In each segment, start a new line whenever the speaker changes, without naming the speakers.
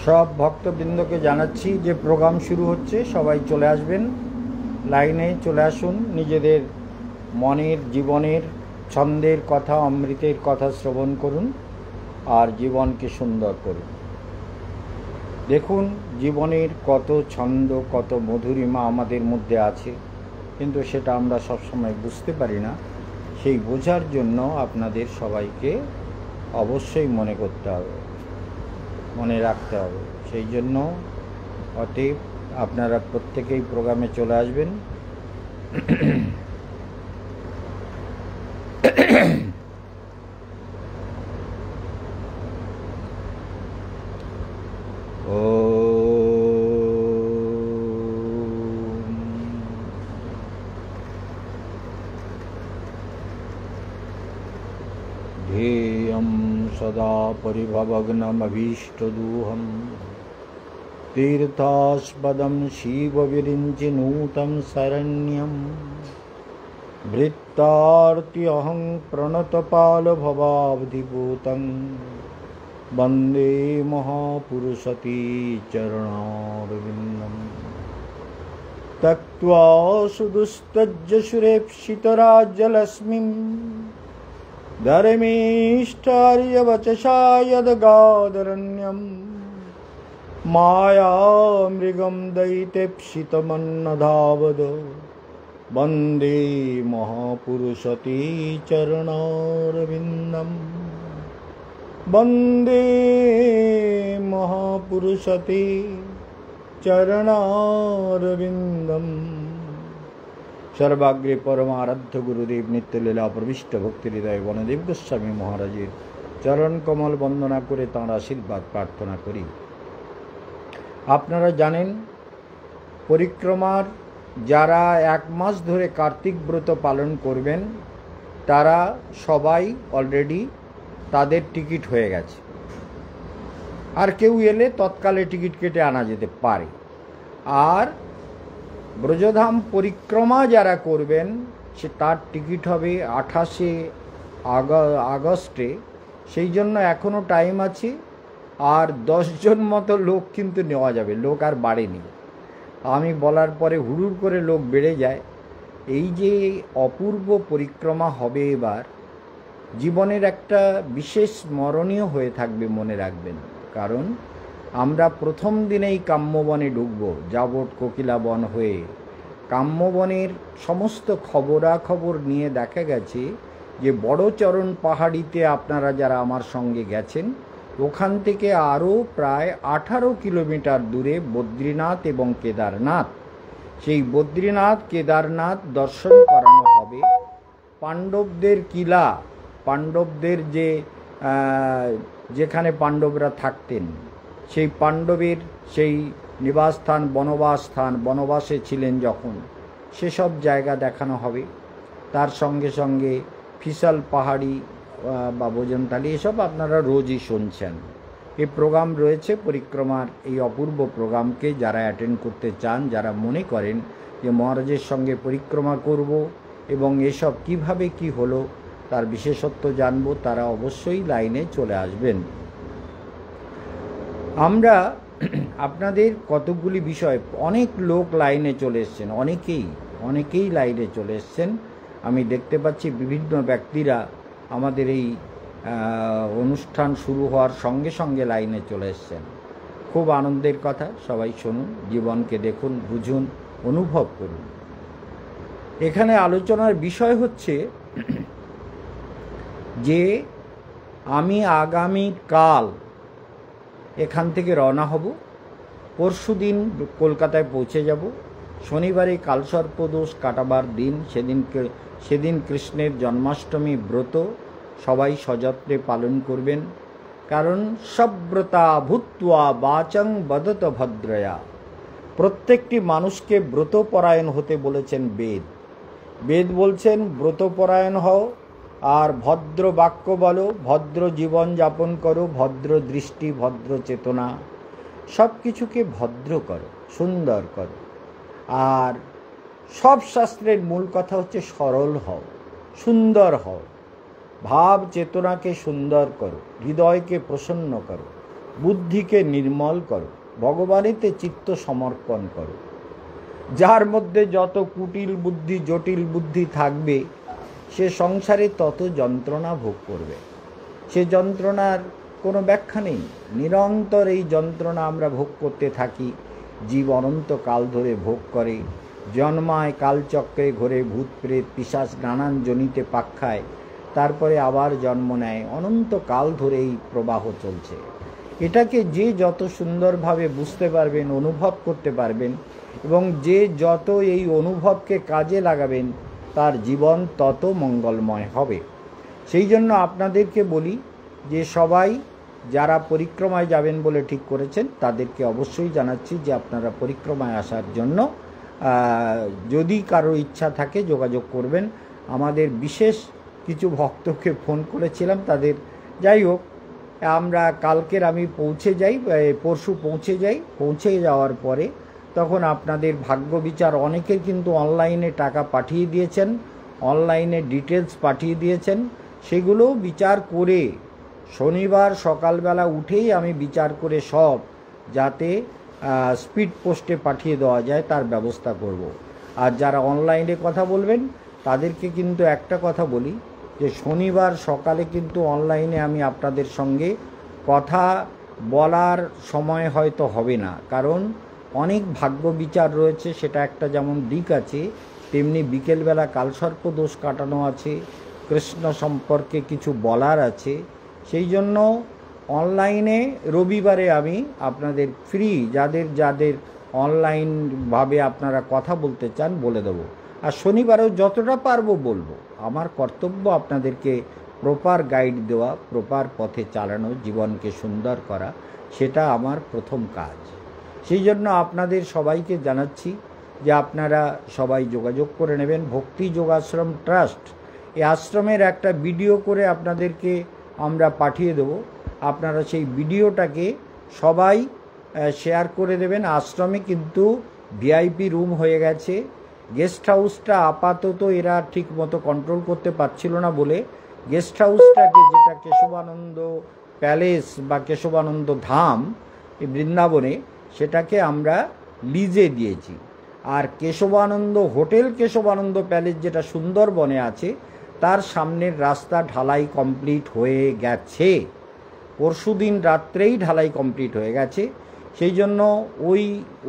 সব ভক্তবৃন্দকে জানাচ্ছি যে প্রোগ্রাম শুরু হচ্ছে, সবাই চলে আসবেন, লাইনে চলে আসুন, নিজেদের মনের জীবনের ছন্দের কথা, অমৃতের কথা শ্রবণ করুন আর জীবনকে সুন্দর করুন। দেখুন জীবনের কত ছন্দ, কত মধুরিমা আমাদের মধ্যে আছে, কিন্তু সেটা আমরা সবসময় বুঝতে পারি না। সেই বোঝার জন্য আপনাদের সবাইকে অবশ্যই মনে করতে হবে, মনে রাখতে হবে। সেই জন্য অতএব আপনারা প্রত্যেকেই প্রোগ্রামে চলে আসবেন। ध्येयं सदा परिभवग्नमभीष्टदूहं तीर्थास्पदं शिवविरिञ्चिनूतं शरण्यं भृत्तार्त्यहं प्रणतपालभवाब्धिभूतं वन्दे महापुरुषते चरणारविन्दम्। त्यक्त्वा सुदुस्तज्य सुरेप्सितराज्यलक्ष्मीं धर्मीष्टार्यवचसा यद्गादरण्यं मायामृगं दैतेप्सितमन्नधावद वन्दे महापुरुषते चरणारविन्दम्। वन्दे महापुरुषते चरणारविन्दम्। सर्वाग्रे परमाराध्य गुरुदेव नित्यलीला प्रविष्ट भक्ति हृदय वनदेव गोस्वामी महाराजेर चरण कमल वंदना करे तार आशीर्वाद प्रार्थना करी। आपनारा जानेन परिक्रमार যারা এক মাস ধরে কার্তিক ব্রত পালন করবেন তারা সবাই অলরেডি তাদের টিকিট হয়ে গেছে, আর কেউ এলে তৎকালে টিকিট কেটে আনা যেতে পারে। আর ব্রজধাম পরিক্রমা যারা করবেন সে তার টিকিট হবে 28শে আগস্টে, সেই জন্য এখনও টাইম আছে। আর 10 জন মতো লোক কিন্তু নেওয়া যাবে, লোক আর বাড়েনি। আমি বলার পরে হুড়ুর করে লোক বেড়ে যায়। এই যে অপূর্ব পরিক্রমা হবে এবার, জীবনের একটা বিশেষ স্মরণীয় হয়ে থাকবে, মনে রাখবেন। কারণ আমরা প্রথম দিনেই কাম্যবনে ঢুকব, যাবট কোকিলাবন হয়ে। কাম্যবনের সমস্ত খবরাখবর নিয়ে দেখা গেছে যে বড়চরণ পাহাড়িতে আপনারা যারা আমার সঙ্গে গেছেন, ওখান থেকে আরও প্রায় 18 কিলোমিটার দূরে বদ্রীনাথ এবং কেদারনাথ। সেই বদ্রীনাথ কেদারনাথ দর্শন করানো হবে। পাণ্ডবদের কিলা, পাণ্ডবদের যেখানে পাণ্ডবরা থাকতেন, সেই পাণ্ডবের সেই নিবাসস্থান, বনবাসে ছিলেন যখন, সেসব জায়গা দেখানো হবে। তার সঙ্গে সঙ্গে ফিসাল পাহাড়ি বা ভোজনথালি, এসব আপনারা রোজই শুনছেন। এই প্রোগ্রাম রয়েছে পরিক্রমার। এই অপূর্ব প্রোগ্রামকে যারা অ্যাটেন্ড করতে চান, যারা মনে করেন যে মহারাজের সঙ্গে পরিক্রমা করব এবং এসব কিভাবে কি হলো তার বিশেষত্ব জানবো, তারা অবশ্যই লাইনে চলে আসবেন। আমরা আপনাদের কতকগুলি বিষয়, অনেক লোক লাইনে চলে এসছেন, অনেকেই লাইনে চলে এসছেন। আমি দেখতে পাচ্ছি বিভিন্ন ব্যক্তিরা আমাদের এই অনুষ্ঠান শুরু হওয়ার সঙ্গে সঙ্গে লাইনে চলে এসছেন। খুব আনন্দের কথা, সবাই শুনুন, জীবনকে দেখুন, বুঝুন, অনুভব করুন। এখানে আলোচনার বিষয় হচ্ছে যে আমি আগামীকাল এখান থেকে রওনা হব, পরশুদিন কলকাতায় পৌঁছে যাব। শনিবারে কালসর্পদোষ কাটাবার দিন, সেদিন কৃষ্ণের জন্মাষ্টমী ব্রত সবাই সযত্নে পালন করবেন। কারণ সব্রতা ভূত্বা বাচং বদত ভদ্রয়া, প্রত্যেকটি মানুষকে ব্রতপরায়ণ হতে বলেছেন বেদ। বেদ বলছেন ব্রতপরায়ণ হও আর ভদ্র বাক্য বলো, ভদ্র জীবন যাপন করো, ভদ্র দৃষ্টি, ভদ্র চেতনা, সব কিছুকে ভদ্র করো, সুন্দর করো। আর সব শাস্ত্রের মূল কথা হচ্ছে সরল হও, সুন্দর হও। ভাব চেতনাকে সুন্দর করো, হৃদয়কে প্রসন্ন করো, বুদ্ধিকে নির্মল করো, ভগবানেতে চিত্ত সমর্পণ করো। যার মধ্যে যত কুটিল বুদ্ধি জটিল বুদ্ধি থাকবে সে সংসারে তত যন্ত্রণা ভোগ করবে। সে যন্ত্রণার কোনো ব্যাখ্যা নেই। নিরন্তর এই যন্ত্রণা আমরা ভোগ করতে থাকি। জীব অনন্ত কাল ধরে ভোগ করে, জন্মায়, কালচক্রে ঘোরে, ভূত প্রেত পিশাচ নানান জনিতে পাক খায়, তারপরে আবার জন্ম নেয়। অনন্ত কাল ধরে এই প্রবাহ চলছে। এটাকে যে যত সুন্দরভাবে বুঝতে পারবেন, অনুভব করতে পারবেন, এবং যে যত এই অনুভবকে কাজে লাগাবেন, তার জীবন তত মঙ্গলময় হবে। সেই জন্য আপনাদেরকে বলি যে সবাই যারা পরিক্রমায় যাবেন বলে ঠিক করেছেন তাদেরকে অবশ্যই জানাচ্ছি যে আপনারা পরিক্রমায় আসার জন্য যদি কারো ইচ্ছা থাকে যোগাযোগ করবেন। আমাদের বিশেষ কিছু ভক্তকে ফোন করেছিলাম, তাদের যাই হোক আমরা কালকের আমি পৌঁছে যাই, পরশু পৌঁছে যাওয়ার পরে তখন আপনাদের ভাগ্য বিচার, অনেকের কিন্তু অনলাইনে টাকা পাঠিয়ে দিয়েছেন, অনলাইনে ডিটেলস পাঠিয়ে দিয়েছেন, সেগুলো বিচার করে শনিবার সকালবেলা উঠেই আমি বিচার করে সব যাতে স্পিড পোস্টে পাঠিয়ে দেওয়া যায় তার ব্যবস্থা করব। আর যারা অনলাইনে কথা বলবেন তাদেরকে কিন্তু একটা কথা বলি যে শনিবার সকালে কিন্তু অনলাইনে আমি আপনাদের সঙ্গে কথা বলার সময় হয়তো হবে না, কারণ অনেক ভাগ্য বিচার রয়েছে। সেটা একটা যেমন দিক আছে, তেমনি বিকেলবেলা কালসর্প দোষ কাটানো আছে, কৃষ্ণ সম্পর্কে কিছু বলার আছে। সেই জন্য অনলাইনে রবিবারে আমি আপনাদের ফ্রি, যাদের যাদের অনলাইনভাবে আপনারা কথা বলতে চান বলে দেবো। আর শনিবারেও যতটা পারবো বলবো। আমার কর্তব্য আপনাদেরকে প্রপার গাইড দেওয়া, প্রপার পথে চালানো, জীবনকে সুন্দর করা, সেটা আমার প্রথম কাজ। সেই জন্য আপনাদের সবাইকে জানাচ্ছি যে আপনারা সবাই যোগাযোগ করে নেবেন। ভক্তি যোগাশ্রম ট্রাস্ট, এই আশ্রমের একটা ভিডিও করে আপনাদেরকে আমরা পাঠিয়ে দেব। আপনারা সেই ভিডিওটাকে সবাই শেয়ার করে দেবেন। আশ্রমে কিন্তু ভিআইপি রুম হয়ে গেছে। গেস্ট হাউসটা আপাতত এরা ঠিক মতো কন্ট্রোল করতে পারছিল না বলে গেস্ট হাউসটাকে, যেটা কেশবানন্দ প্যালেস বা কেশবানন্দ ধাম এই বৃন্দাবনে, সেটাকে আমরা লিজে দিয়েছি। আর কেশবানন্দ হোটেল, কেশবানন্দ প্যালেস যেটা সুন্দরবনে আছে, তার সামনের রাস্তা ঢালাই কমপ্লিট হয়ে গেছে। পরশুদিন রাত্রেই ঢালাই কমপ্লিট হয়ে গেছে। সেই জন্য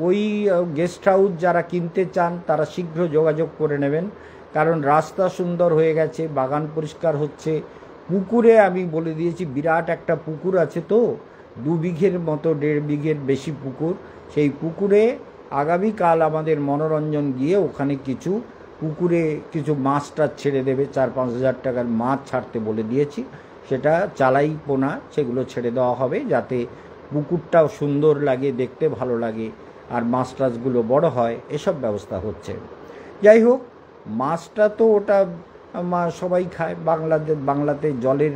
ওই গেস্ট হাউস যারা কিনতে চান তারা শীঘ্র যোগাযোগ করে নেবেন, কারণ রাস্তা সুন্দর হয়ে গেছে, বাগান পরিষ্কার হচ্ছে। পুকুরে আমি বলে দিয়েছি, বিরাট একটা পুকুর আছে, তো 2 বিঘের মতো, 1.5 বিঘের বেশি পুকুর। সেই পুকুরে আগামীকাল আমাদের মনোরঞ্জন গিয়ে ওখানে কিছু পুকুরে কিছু মাছ টাছ ছেড়ে দেবে। 4-5 হাজার টাকার মাছ ছাড়তে বলে দিয়েছি, সেটা চালাই পোনা, সেগুলো ছেড়ে দেওয়া হবে যাতে পুকুরটাও সুন্দর লাগে, দেখতে ভালো লাগে, আর মাছ টাছগুলো বড় হয়, এসব ব্যবস্থা হচ্ছে। যাই হোক, মাছটা তো ওটা সবাই খায়। বাংলাতে জলের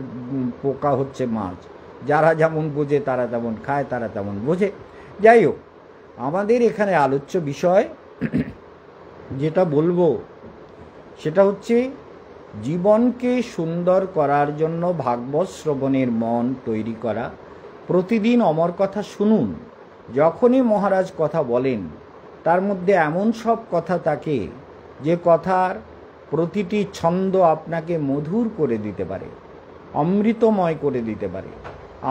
পোকা হচ্ছে মাছ, যারা যেমন বোঝে তারা তেমন খায়, তারা তেমন বোঝে। যাই হোক, আমাদের এখানে আলোচ্য বিষয় যেটা বলবো সেটা হচ্ছে জীবনকে সুন্দর করার জন্য ভাগবত শ্রবণের মন তৈরি করা। প্রতিদিন অমর কথা শুনুন। যখনই মহারাজ কথা বলেন তার মধ্যে এমন সব কথা থাকে যে কথার প্রতিটি ছন্দ আপনাকে মধুর করে দিতে পারে, অমৃতময় করে দিতে পারে,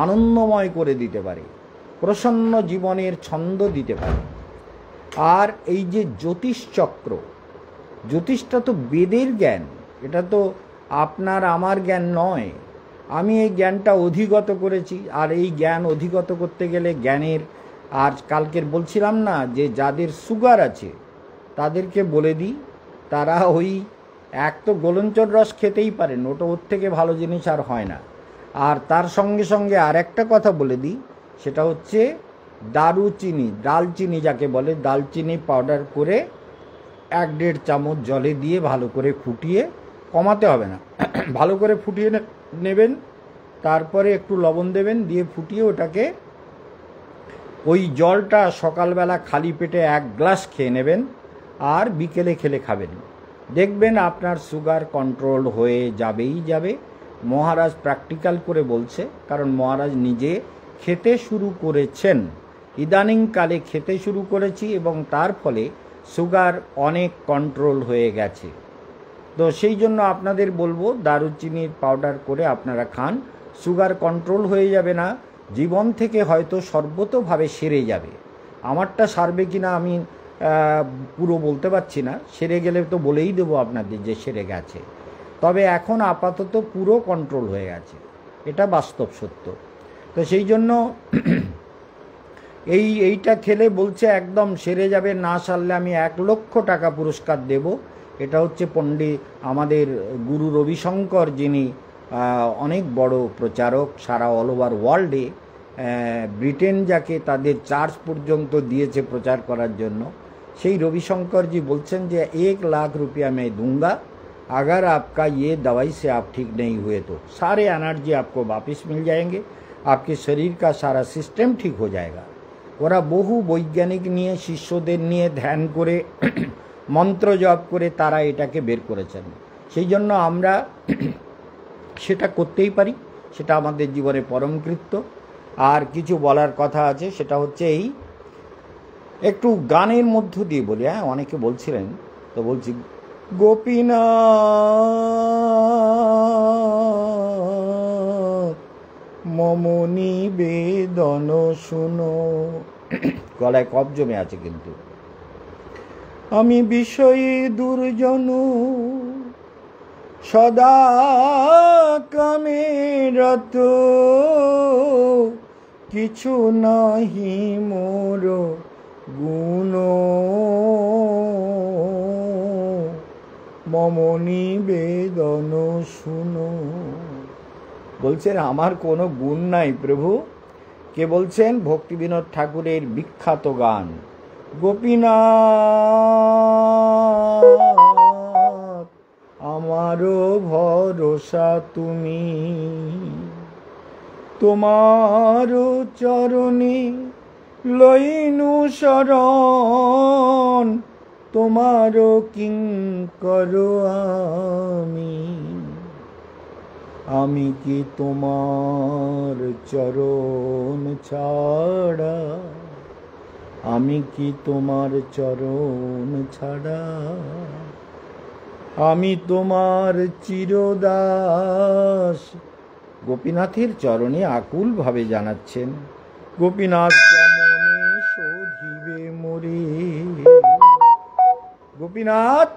আনন্দময় করে দিতে পারে, প্রসন্ন জীবনের ছন্দ দিতে পারে। আর এই যে জ্যোতিষচক্র, জ্যোতিষটা তো বেদের জ্ঞান, এটা তো আপনার আমার জ্ঞান নয়। আমি এই জ্ঞানটা অধিগত করেছি, আর এই জ্ঞান অধিগত করতে গেলে জ্ঞানের, আর কালকের বলছিলাম না যে যাদের সুগার আছে তাদেরকে বলে দিই, তারা ওই এক তো গোলঞ্চর রস খেতেই পারেন, ওটা ওর থেকে ভালো জিনিস আর হয় না। আর তার সঙ্গে সঙ্গে আর একটা কথা বলে দিই, সেটা হচ্ছে দারুচিনি, দালচিনি যাকে বলে, দালচিনি পাউডার করে 1-1.5 চামচ জলে দিয়ে ভালো করে ফুটিয়ে, কমাতে হবে না, ভালো করে ফুটিয়ে নেবেন, তারপরে একটু লবণ দেবেন, দিয়ে ফুটিয়ে ওটাকে, ওই জলটা সকালবেলা খালি পেটে 1 গ্লাস খেয়ে নেবেন, আর বিকেলে খেলে খাবেন। দেখবেন আপনার সুগার কন্ট্রোল হয়ে যাবেই যাবে। মহারাজ প্র্যাকটিক্যাল করে বলছে, কারণ মহারাজ নিজে খেতে শুরু করেছেন, ইদানিংকালে খেতে শুরু করেছি এবং তার ফলে সুগার অনেক কন্ট্রোল হয়ে গেছে। তো সেই জন্য আপনাদের বলবো দারুচিনির পাউডার করে আপনারা খান, সুগার কন্ট্রোল হয়ে যাবে না, জীবন থেকে হয়তো সর্বতোভাবে সেরে যাবে। আমারটা সারবে কিনা আমি পুরো বলতে পারছি না, সেরে গেলে তো বলেই দেবো আপনাদের যে সেরে গেছে, তবে এখন আপাতত পুরো কন্ট্রোল হয়ে গেছে, এটা বাস্তব সত্য। তো সেই জন্য এইটা খেলে বলছে একদম সেরে যাবে, না সারলে আমি 1 লক্ষ টাকা পুরস্কার দেব। এটা হচ্ছে আমাদের গুরু রবিশঙ্কর, যিনি অনেক বড় প্রচারক সারা অল ওভার ওয়ার্ল্ডে, ব্রিটেন যাকে তাদের চার্চ পর্যন্ত দিয়েছে প্রচার করার জন্য, সেই রবিশঙ্করজি বলছেন যে 1 लाख रुपया मैं दूंगा अगर आपका ये दवाई से आप ठीक नहीं हुए तो सारे एनर्जी आपको वापस मिल जाएंगे, आपके शरीर का सारा सिस्टम ठीक हो जाएगा। ওরা বহু বৈজ্ঞানিক নিয়ে শিষ্যদের নিয়ে ধ্যান করে মন্ত্র জপ করে তারা এটাকে বের করেছেন। সেই জন্য আমরা সেটা করতেই পারি, সেটা আমাদের জীবনে পরম কৃত্য। আর কিছু বলার কথা আছে, সেটা হচ্ছে এই একটু গানের মধ্য দিয়ে বলি। হ্যাঁ, অনেকে বলছিলেন, তো বলছি, গোপীনাথ মম নিবেদন শুনো, গলায় কফ জমে আছে কিন্তু, আমি বিষয়ে দুর্জন সদা কামে রত, কিছু নাহি মোর গুণ মম নিবেদন শুনো। বলছেন আমার কোনো গুণ নাই প্রভু। কে বলছেন? ভক্তিবিনোদ ঠাকুরের বিখ্যাত গান গোপীনাথ আমারও ভরসা তুমি, তোমারও চরণে লইনু শরণ, তোমারও কিঙ্কর আমি কি তোমার চরণ ছাড়া, আমি কি তোমার চরণ ছাড়া, আমি তোমার চিরদাস। গোপীনাথের চরণে আকুল ভাবে জানাচ্ছেন, গোপীনাথ কেমনে শোধিবে মোরে, গোপীনাথ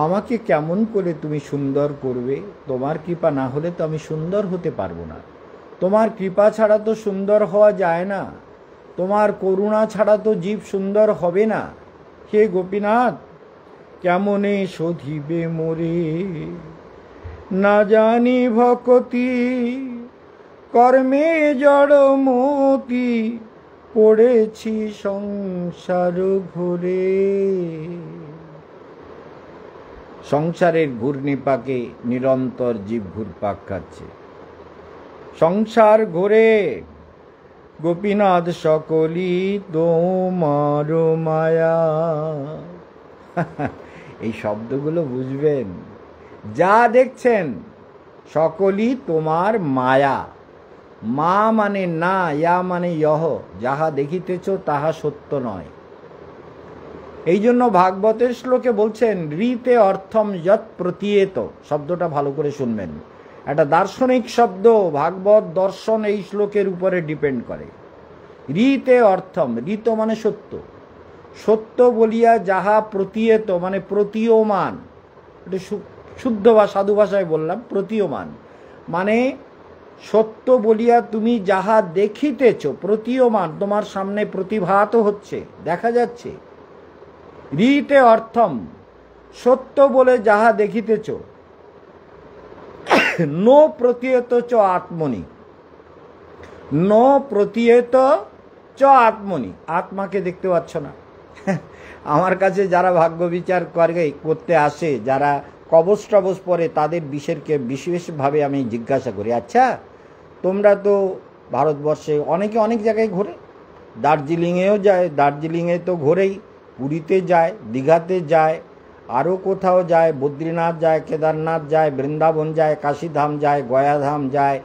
আমাকে কেমন করে তুমি সুন্দর করবে? তোমার কৃপা না হলে তো আমি সুন্দর হতে পারবো না, তোমার কৃপা ছাড়া তো সুন্দর হওয়া যায় না, তোমার করুণা ছাড়া তো জীব সুন্দর হবে না। হে গোপীনাথ কেমনে শোধিবে মোরে, না জানি ভকতি কর্মে জড়মতি, পড়েছি সংসার ঘুরে। সংসারের ঘূর্ণিপাকে নিরন্তর জীব ঘুরপাক খাচ্ছে, সংসার ঘুরে। গোপীনাথ সকলি তোমার মায়া। এই শব্দগুলো বুঝবেন, যা দেখছেন সকলই তোমার মায়া। মা মানে না, ইয়া মানে ইহ, যাহা দেখিতেছ তাহা সত্য নয়। এই জন্য ভাগবতের শ্লোকে বলছেন ঋতে অর্থম যৎ প্রতীয়েত। শব্দটা ভালো করে শুনবেন, একটা দার্শনিক শব্দ, ভাগবত দর্শন এই শ্লোকের উপরে ডিপেন্ড করে। ঋতে অর্থম, ঋত মানে সত্য, সত্য বলিয়া যাহা প্রতীয়েত মানে প্রতীয়মান, এটা শুদ্ধ বা সাধু ভাষায় বললাম, প্রতীয়মান মানে সত্য বলিয়া তুমি যাহা দেখিতেছ, প্রতীয়মান তোমার সামনে প্রতিভাত হচ্ছে, দেখা যাচ্ছে। ঋতে অর্থম সত্য বলে যাহা দেখিতেছ, নো প্রতীয়ত চ আত্মনি, নো প্রতীয়ত চ আত্মনি, আত্মাকে দেখতে পাচ্ছ না। আমার কাছে যারা ভাগ্য বিচার করতে আসে, যারা কবচ টবচ পরে, তাদের বিশেষভাবে আমি জিজ্ঞাসা করি, আচ্ছা তোমরা তো ভারতবর্ষে অনেকে অনেক জায়গায় ঘোরে, দার্জিলিংয়েও যায়, দার্জিলিংয়ে তো ঘোরেই, পুরীতে যায়, দীঘাতে যায়, আরও কোথাও যায়, বদ্রীনাথ যায়, কেদারনাথ যায়, বৃন্দাবন যায়, কাশীধাম যায়, গয়াধাম যায়,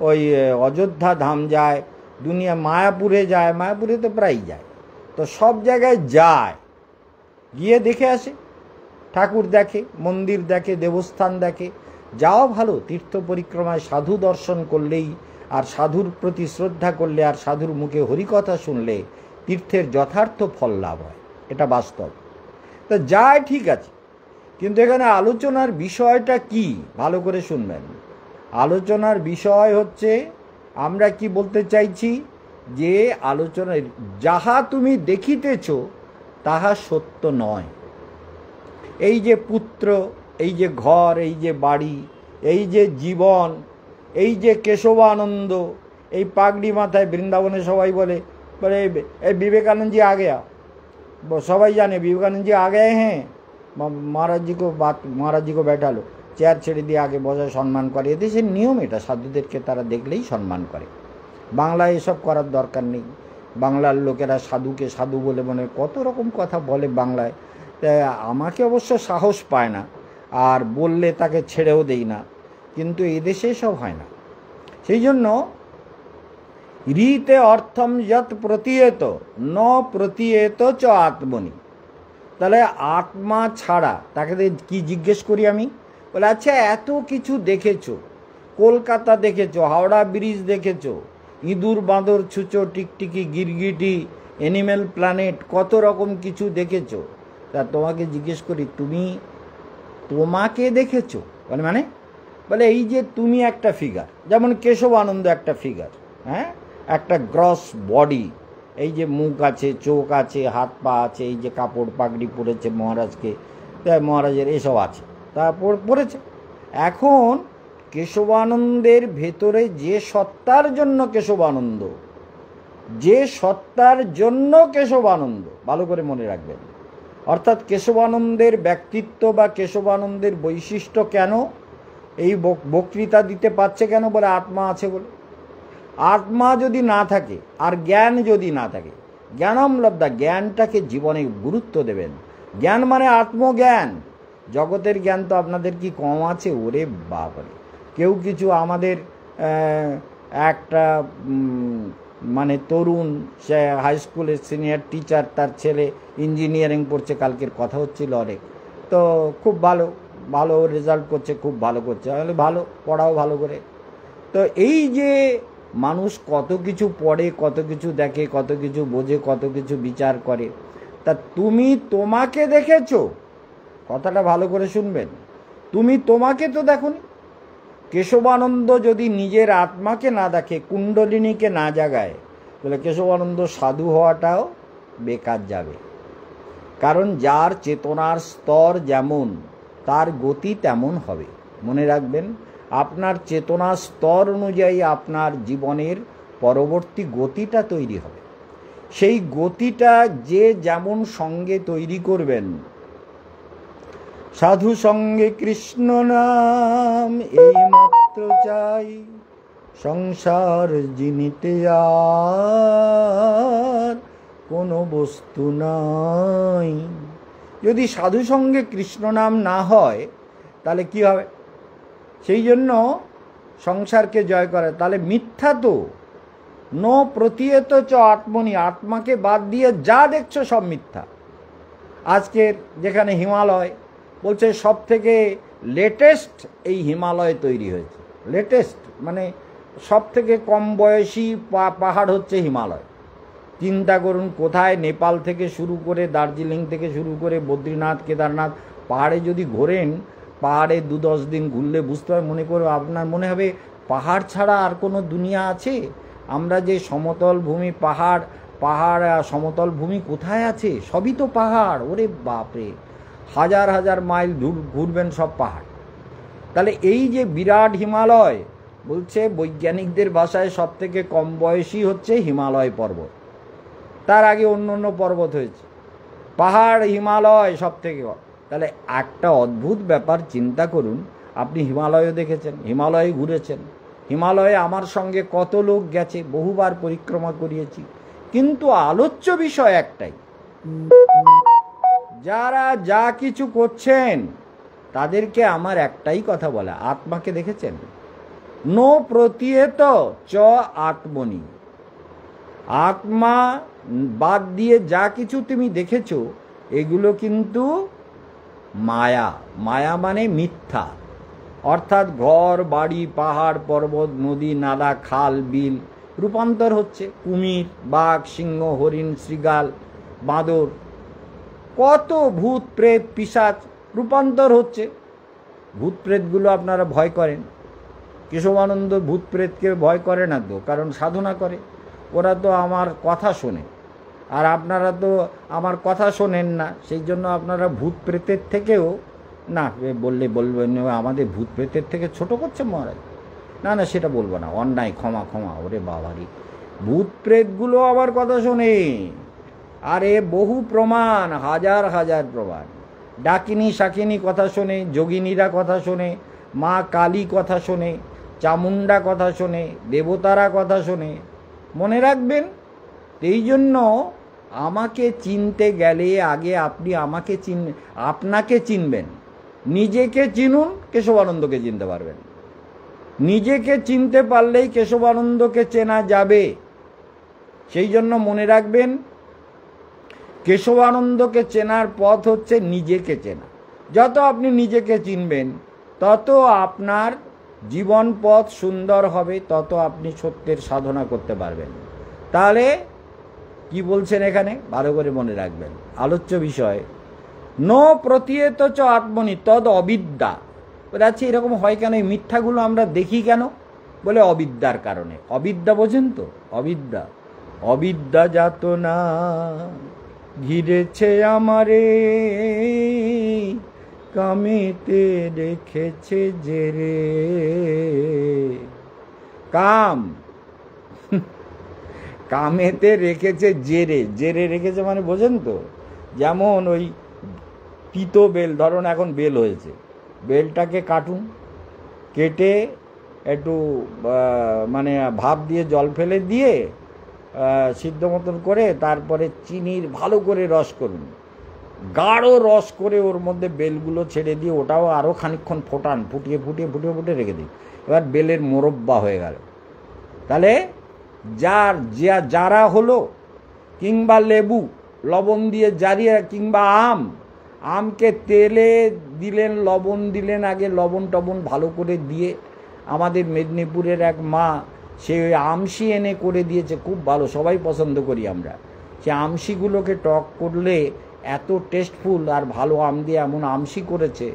ওই অযোধ্যা ধাম যায়, দুনিয়া মায়াপুরে যায়, মায়াপুরে তো প্রায়ই যায়। তো সব জায়গায় যায়, গিয়ে দেখে আসে, ঠাকুর দেখে, মন্দির দেখে, দেবস্থান দেখে। যাও ভালো, তীর্থ পরিক্রমায় সাধু দর্শন করলেই আর সাধুর প্রতি শ্রদ্ধা করলে আর সাধুর মুখে হরিকথা শুনলে তীর্থের যথার্থ ফল লাভ হয়, এটা বাস্তব। তো যায় ঠিক আছে, কিন্তু এখানে আলোচনার বিষয়টা কি ভালো করে শুনবেন। আলোচনার বিষয় হচ্ছে, আমরা কি বলতে চাইছি, যে আলোচনায় যাহা তুমি দেখিতেছ তাহা সত্য নয়। এই যে পুত্র, এই যে ঘর, এই যে বাড়ি, এই যে জীবন, এই যে কেশবানন্দ, এই পাগড়ি মাথায় বৃন্দাবনে সবাই বলে বলে এই বিবেকানন্দ জি আগে, সবাই জানে विवेकानंद जी आ गए हैं, महाराज जी को बैठा लो, চেয়ার ছেড়ে দিয়ে আগে বসায় সম্মান করে। এদেশের নিয়ম এটা, সাধুদেরকে তারা দেখলেই সম্মান করে। বাংলায় এসব করার দরকার নেই। বাংলার লোকেরা সাধুকে সাধু বলে মনে কত রকম কথা বলে বাংলায়। আমাকে অবশ্য সাহস পায় না, আর বললে তাকে ছেড়েও দেই না, কিন্তু এদেশে সব হয় না। সেই জন্য রীতে অর্থম যত প্রতীয়ত ন প্রতীয়ত চ আত্মনি। তাহলে আত্মা ছাড়া তাকে কি জিজ্ঞেস করি আমি, বলে আচ্ছা এত কিছু দেখেছো, কলকাতা দেখেছো, হাওড়া ব্রিজ দেখেছো, ইঁদুর বাঁদর ছুঁচো, টিকটিকি, গিরগিটি, অ্যানিম্যাল প্ল্যানেট, কত রকম কিছু দেখেছো। তা তোমাকে জিজ্ঞেস করি, তুমি তোমাকে দেখেছো? বলে এই যে তুমি একটা ফিগার, যেমন কেশবানন্দ একটা ফিগার, হ্যাঁ, একটা গ্রস বডি, এই যে মুখ আছে, চোখ আছে, হাত পা আছে, এই যে কাপড় পাগড়ি পরেছে মহারাজকে, তাই মহারাজের এসব আছে, তারপর পড়েছে। এখন কেশবানন্দের ভেতরে যে সত্তার জন্য কেশবানন্দ, যে সত্তার জন্য কেশবানন্দ, ভালো করে মনে রাখবেন। অর্থাৎ কেশবানন্দের ব্যক্তিত্ব বা কেশবানন্দের বৈশিষ্ট্য কেন এই বক্তৃতা দিতে পারছে কেন, বলে আত্মা আছে বলে। আত্মা যদি না থাকে আর জ্ঞান যদি না থাকে, জ্ঞানম লব্ধা, জ্ঞানটাকে জীবনে গুরুত্ব দেবেন। জ্ঞান মানে আত্মজ্ঞান। জগতের জ্ঞান তো আপনাদের কি কম আছে? ওরে বাবারে, কেউ কিছু আমাদের একটা মানে তরুণ, সে হাই স্কুলের সিনিয়র টিচার, তার ছেলে ইঞ্জিনিয়ারিং পড়ছে, কালকের কথা হচ্ছিল অনেক, তো খুব ভালো ভালো রেজাল্ট করছে, খুব ভালো করছে, ভালো পড়াও ভালো করে। তো এই যে মানুষ কত কিছু পড়ে, কত কিছু দেখে, কত কিছু বোঝে, কত কিছু বিচার করে, তা তুমি তোমাকে দেখেছো? কথাটা ভালো করে শুনবেন, তুমি তোমাকে তো দেখোনি। কেশবানন্দ যদি নিজের আত্মাকে না দেখে, কুণ্ডলিনীকে না জাগায়, বলে কেশবানন্দ সাধু হওয়াটাও বেকার যাবে। কারণ যার চেতনার স্তর যেমন, তার গতি তেমন হবে। মনে রাখবেন, আপনার চেতনার স্তর অনুযায়ী আপনার জীবনের পরবর্তী গতিটা তৈরি হবে। সেই গতিটা যে যেমন সঙ্গে তৈরি করবেন, সাধু সঙ্গে কৃষ্ণ নাম এই মাত্র চাই, সংসার জিনিতে আর কোনো বস্তু নাই। যদি সাধু সঙ্গে কৃষ্ণ নাম না হয় তাহলে কি হবে? সেই জন্য সংসারকে জয় করে। তাহলে মিথ্যা তো ন প্রতীয়ত চ আত্মনি, আত্মাকে বাদ দিয়ে যা দেখছো সব মিথ্যা। আজকের যেখানে হিমালয় বলছে সব থেকে লেটেস্ট এই হিমালয় তৈরি হয়েছে, লেটেস্ট মানে সব থেকে কম বয়সী পাহাড় হচ্ছে হিমালয়। চিন্তা করুন, কোথায় নেপাল থেকে শুরু করে, দার্জিলিং থেকে শুরু করে বদ্রীনাথ, কেদারনাথ, পাহাড়ে যদি ঘোরেন, পাহাড়ে 2-10 দিন ঘুরলে বুঝতে হবে, মনে করবে আপনার মনে হবে পাহাড় ছাড়া আর কোনো দুনিয়া আছে? আমরা যে সমতল ভূমি, পাহাড় পাহাড় সমতল ভূমি কোথায় আছে? সবই তো পাহাড়। ওরে বাপরে, হাজার হাজার মাইল ঘুরবেন সব পাহাড়। তাহলে এই যে বিরাট হিমালয়, বলছে বৈজ্ঞানিকদের ভাষায় সব থেকে কম বয়সী হচ্ছে হিমালয় পর্বত, তার আগে অন্য অন্য পর্বত হয়েছে, পাহাড় হিমালয় সব থেকে। তাহলে একটা অদ্ভুত ব্যাপার চিন্তা করুন, আপনি হিমালয়ও দেখেছেন, হিমালয়ে ঘুরেছেন, হিমালয়ে আমার সঙ্গে কত লোক গেছে, বহুবার পরিক্রমা করিয়েছি, কিন্তু আলোচ্য বিষয় একটাই, যারা যা কিছু করছেন তাদেরকে আমার একটাই কথা বলা, আত্মাকে দেখেছেন? নো প্রতীয়ত চ আত্মনি, আত্মা বাদ দিয়ে যা কিছু তুমি দেখেছো এগুলো কিন্তু মায়া। মায়া মানে মিথ্যা, অর্থাৎ ঘর বাড়ি পাহাড় পর্বত নদী নালা খাল বিল রূপান্তর হচ্ছে, কুমির বাঘ সিংহ হরিণ শৃগাল বাঁদর, কত ভূত প্রেত পিশাচ রূপান্তর হচ্ছে। ভূত প্রেতগুলো আপনারা ভয় করেন, কেশবানন্দ ভূত প্রেতকে ভয় করে না তো, কারণ সাধনা করে। ওরা তো আমার কথা শোনে, আর আপনারা তো আমার কথা শোনেন না, সেই জন্য আপনারা ভূত প্রেতের থেকেও না, বললে বলবেন আমাদের ভূত প্রেতের থেকে ছোট করছে মহারাজ। না না, সেটা বলবো না, অন্যায়, ক্ষমা ক্ষমা। ওরে বাবারি, ভূত প্রেতগুলো আমার কথা শোনে, আরে বহু প্রমাণ, হাজার হাজার প্রমাণ। ডাকিনী শাকিনী কথা শোনে, যোগিনীরা কথা শোনে, মা কালী কথা শোনে, চামুন্ডা কথা শোনে, দেবতারা কথা শোনে। মনে রাখবেন, এই জন্য আমাকে চিনতে গেলে আগে আপনি আমাকে আপনাকে চিনবেন। নিজেকে চিনুন, কেশবানন্দকে চিনতে পারবেন। নিজেকে চিনতে পারলেই কেশবানন্দকে চেনা যাবে। সেই জন্য মনে রাখবেন, কেশবানন্দকে চেনার পথ হচ্ছে নিজেকে চেনা। যত আপনি নিজেকে চিনবেন তত আপনার জীবন পথ সুন্দর হবে, তত আপনি সত্যের সাধনা করতে পারবেন। তাহলে কি বলছেন এখানে ভালো করে মনে রাখবেন, আলোচ্য বিষয় নো প্রতীয়ত চ আত্মনি তদ অবিদ্যা। বলে আচ্ছা এরকম হয় কেন, এই মিথ্যাগুলো আমরা দেখি কেন? বলে অবিদ্যার কারণে। অবিদ্যা বোঝেন তো? অবিদ্যা, অবিদ্যা যাত না ঘিরেছে আমারে, কামেতে রেখেছে জেরে। কাম কামেতে রেখেছে জেরে। জেরে রেখেছে মানে বোঝেন তো? যেমন ওই তিতো বেল, ধরুন এখন বেল হয়েছে, বেলটাকে কাটুন, কেটে একটু মানে ভাপ দিয়ে জল ফেলে দিয়ে সিদ্ধ মতন করে তারপরে চিনির ভালো করে রস করুন, গাঢ় রস করে ওর মধ্যে বেলগুলো ছেড়ে দিয়ে ওটাও আরও খানিকক্ষণ ফোটান, ফুটিয়ে ফুটিয়ে ফুটিয়ে ফুটিয়ে রেখে দিন। এবার বেলের মোরব্বা হয়ে গেল। তাহলে যারা হলো, কিংবা লেবু লবণ দিয়ে জারিয়ে, কিংবা আমকে তেলে দিলেন, লবণ দিলেন, আগে লবণ টবণ ভালো করে দিয়ে। আমাদের মেদিনীপুরের এক মা সে ওই আমশি এনে করে দিয়েছে, খুব ভালো, সবাই পছন্দ করি আমরা। সে আমশিগুলোকে টক করলে এত টেস্টফুল আর ভালো আম দিয়ে এমন আমশি করেছে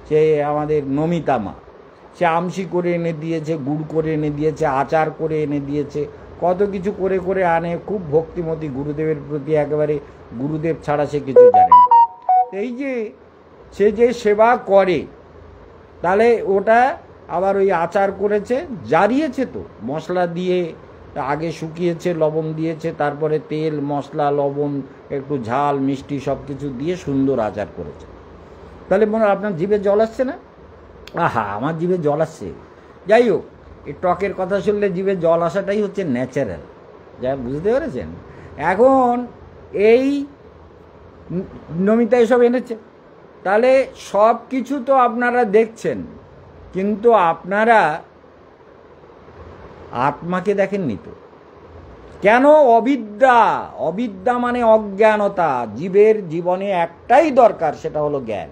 সে আমাদের নমিতা মা। সে আমশি করে এনে দিয়েছে, গুড় করে এনে দিয়েছে, আচার করে এনে দিয়েছে, কত কিছু করে করে আনে। খুব ভক্তিমতী, গুরুদেবের প্রতি একেবারে, গুরুদেব ছাড়া সে কিছু জানে না। এই যে সে যে সেবা করে, তাহলে ওটা আবার ওই আচার করেছে, জারিয়েছে তো মশলা দিয়ে, আগে শুকিয়েছে, লবণ দিয়েছে, তারপরে তেল মশলা লবণ একটু ঝাল মিষ্টি সব কিছু দিয়ে সুন্দর আচার করেছে। তাহলে মনে হয় আপনার জিভে জল আসছে না? আহা, আমার জিভে জল আসছে। যাই হোক, এই টকের কথা শুনলে জিভে জল আসাটাই হচ্ছে ন্যাচারাল, যা বুঝতে পেরেছেন? এখন এই নমিতা এসব এনেছে, তাহলে সব কিছু তো আপনারা দেখছেন, কিন্তু আপনারা আত্মাকে দেখেননি তো। কেন? অবিদ্যা। অবিদ্যা মানে অজ্ঞানতা। জীবের জীবনে একটাই দরকার, সেটা হলো জ্ঞান।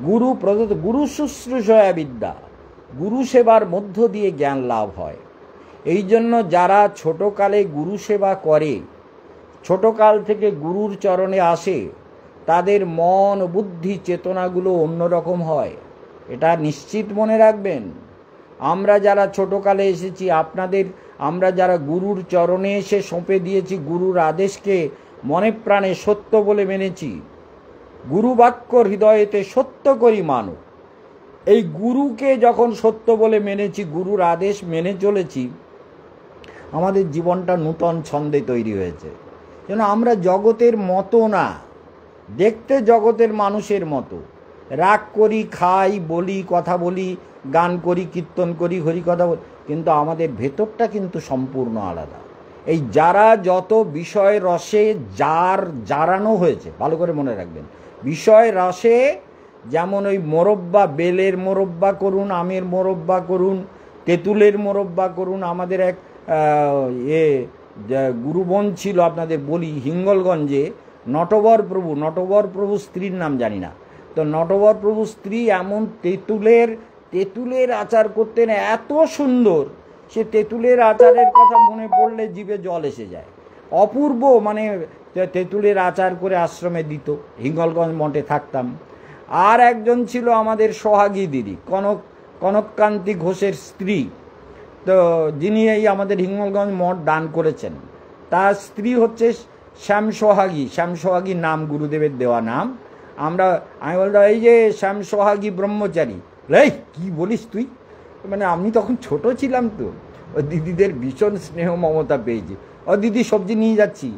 গুরু প্রদত্ত, গুরু শুশ্রূষয়া বিদ্যা, গুরু সেবার মধ্য দিয়ে জ্ঞান লাভ হয়। এই জন্য যারা ছোটকালে গুরু সেবা করে, ছোটকাল থেকে গুরুর চরণে আসে, তাদের মন বুদ্ধি চেতনাগুলো অন্যরকম হয়। এটা নিশ্চিত মনে রাখবেন। আমরা যারা ছোটকালে এসেছি, আমরা যারা গুরুর চরণে এসে সঁপে দিয়েছি গুরুর আদেশকে, মনে প্রাণে সত্য বলে মেনেছি, গুরু বাক্য হৃদয়েতে সত্য করি মানো। এই গুরুকে যখন সত্য বলে মেনেছি, গুরুর আদেশ মেনে চলেছি, আমাদের জীবনটা নূতন ছন্দে তৈরি হয়েছে। যেন আমরা জগতের মতো না, দেখতে জগতের মানুষের মতো, রাগ করি, খাই, বলি, কথা বলি, গান করি, কীর্তন করি, হরিকথা বলি, কিন্তু আমাদের ভেতরটা কিন্তু সম্পূর্ণ আলাদা। এই যারা যত বিষয় রসে জারানো হয়েছে, ভালো করে মনে রাখবেন, বিষয় রসে যেমন ওই মোরব্বা, বেলের মোরব্বা করুন, আমের মোরব্বা করুন, তেঁতুলের মোরব্বা করুন। আমাদের এক গুরুবন ছিল, আপনাদের বলি, হিঙ্গলগঞ্জে নটবর প্রভু স্ত্রীর নাম জানি না, তো নটবর প্রভু স্ত্রী এমন তেঁতুলের আচার করতেন, এত সুন্দর। সে তেঁতুলের আচারের কথা মনে পড়লে জিভে জল এসে যায়। অপূর্ব, মানে তেঁতুলের আচার করে আশ্রমে দিত, হিঙ্গলগঞ্জ মঠে থাকতাম। আর একজন ছিল আমাদের সোহাগী দিদি, কনককান্তি ঘোষের স্ত্রী, তো যিনি এই আমাদের হিঙ্গলগঞ্জ মঠ দান করেছেন। তার স্ত্রী হচ্ছে শ্যাম সোহাগী নাম, গুরুদেবের দেওয়া নাম। আমি বলতাম, এই যে শ্যাম সোহাগী ব্রহ্মচারী। রে কি বলিস তুই? মানে আমি তখন ছোট ছিলাম, তো ও দিদিদের ভীষণ স্নেহ মমতা পেয়েছি। ও দিদি সবজি নিয়ে যাচ্ছি,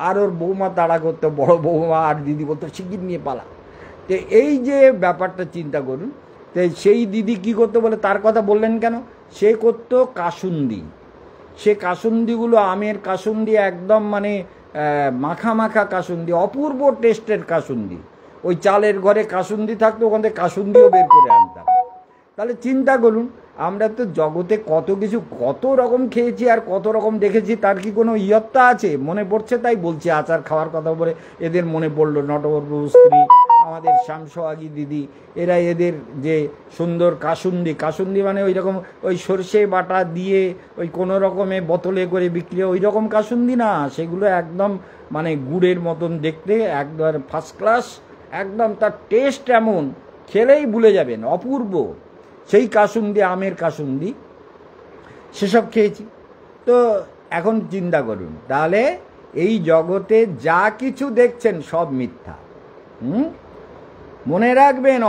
আর ওর বৌমা তাড়া করতো, বড় বৌমা, আর দিদি বলতো শিগগির নিয়ে পালা। তো এই যে ব্যাপারটা চিন্তা করুন। তো সেই দিদি কি করতো বলে, তার কথা বললেন কেন? সে করতো কাসুন্দি। সে কাসুন্দিগুলো, আমের কাসুন্দি, একদম মানে মাখা মাখা কাসুন্দি, অপূর্ব টেস্টের কাসুন্দি। ওই চালের ঘরে কাসুন্দি থাকতো, ওখান থেকে কাসুন্দিও বের করে আনতাম। তাহলে চিন্তা করুন, আমরা তো জগতে কত কিছু, কত রকম খেয়েছি আর কত রকম দেখেছি, তার কি কোনো ইয়ত্তা আছে? মনে পড়ছে তাই বলছি। আচার খাওয়ার কথা বলে এদের মনে পড়লো, নটবর প্রভু স্ত্রী, আমাদের শ্যাম সোহাগী দিদি, এরা এদের যে সুন্দর কাসুন্দি মানে ওই রকম ওই সর্ষে বাটা দিয়ে ওই কোনো রকমে বোতলে করে বিক্রি, ওই রকম কাসুন্দি না, সেগুলো একদম মানে গুড়ের মতন দেখতে, একদম ফার্স্ট ক্লাস, একদম তার টেস্ট এমন, খেলেই ভুলে যাবেন, অপূর্ব। সেই কাসুন্দি, আমের কাসুন্দি, সেসব খেয়েছি। তো এখন চিন্তা করুন, তাহলে এই জগতে যা কিছু দেখছেন সব মিথ্যা। মনে রাখবেন,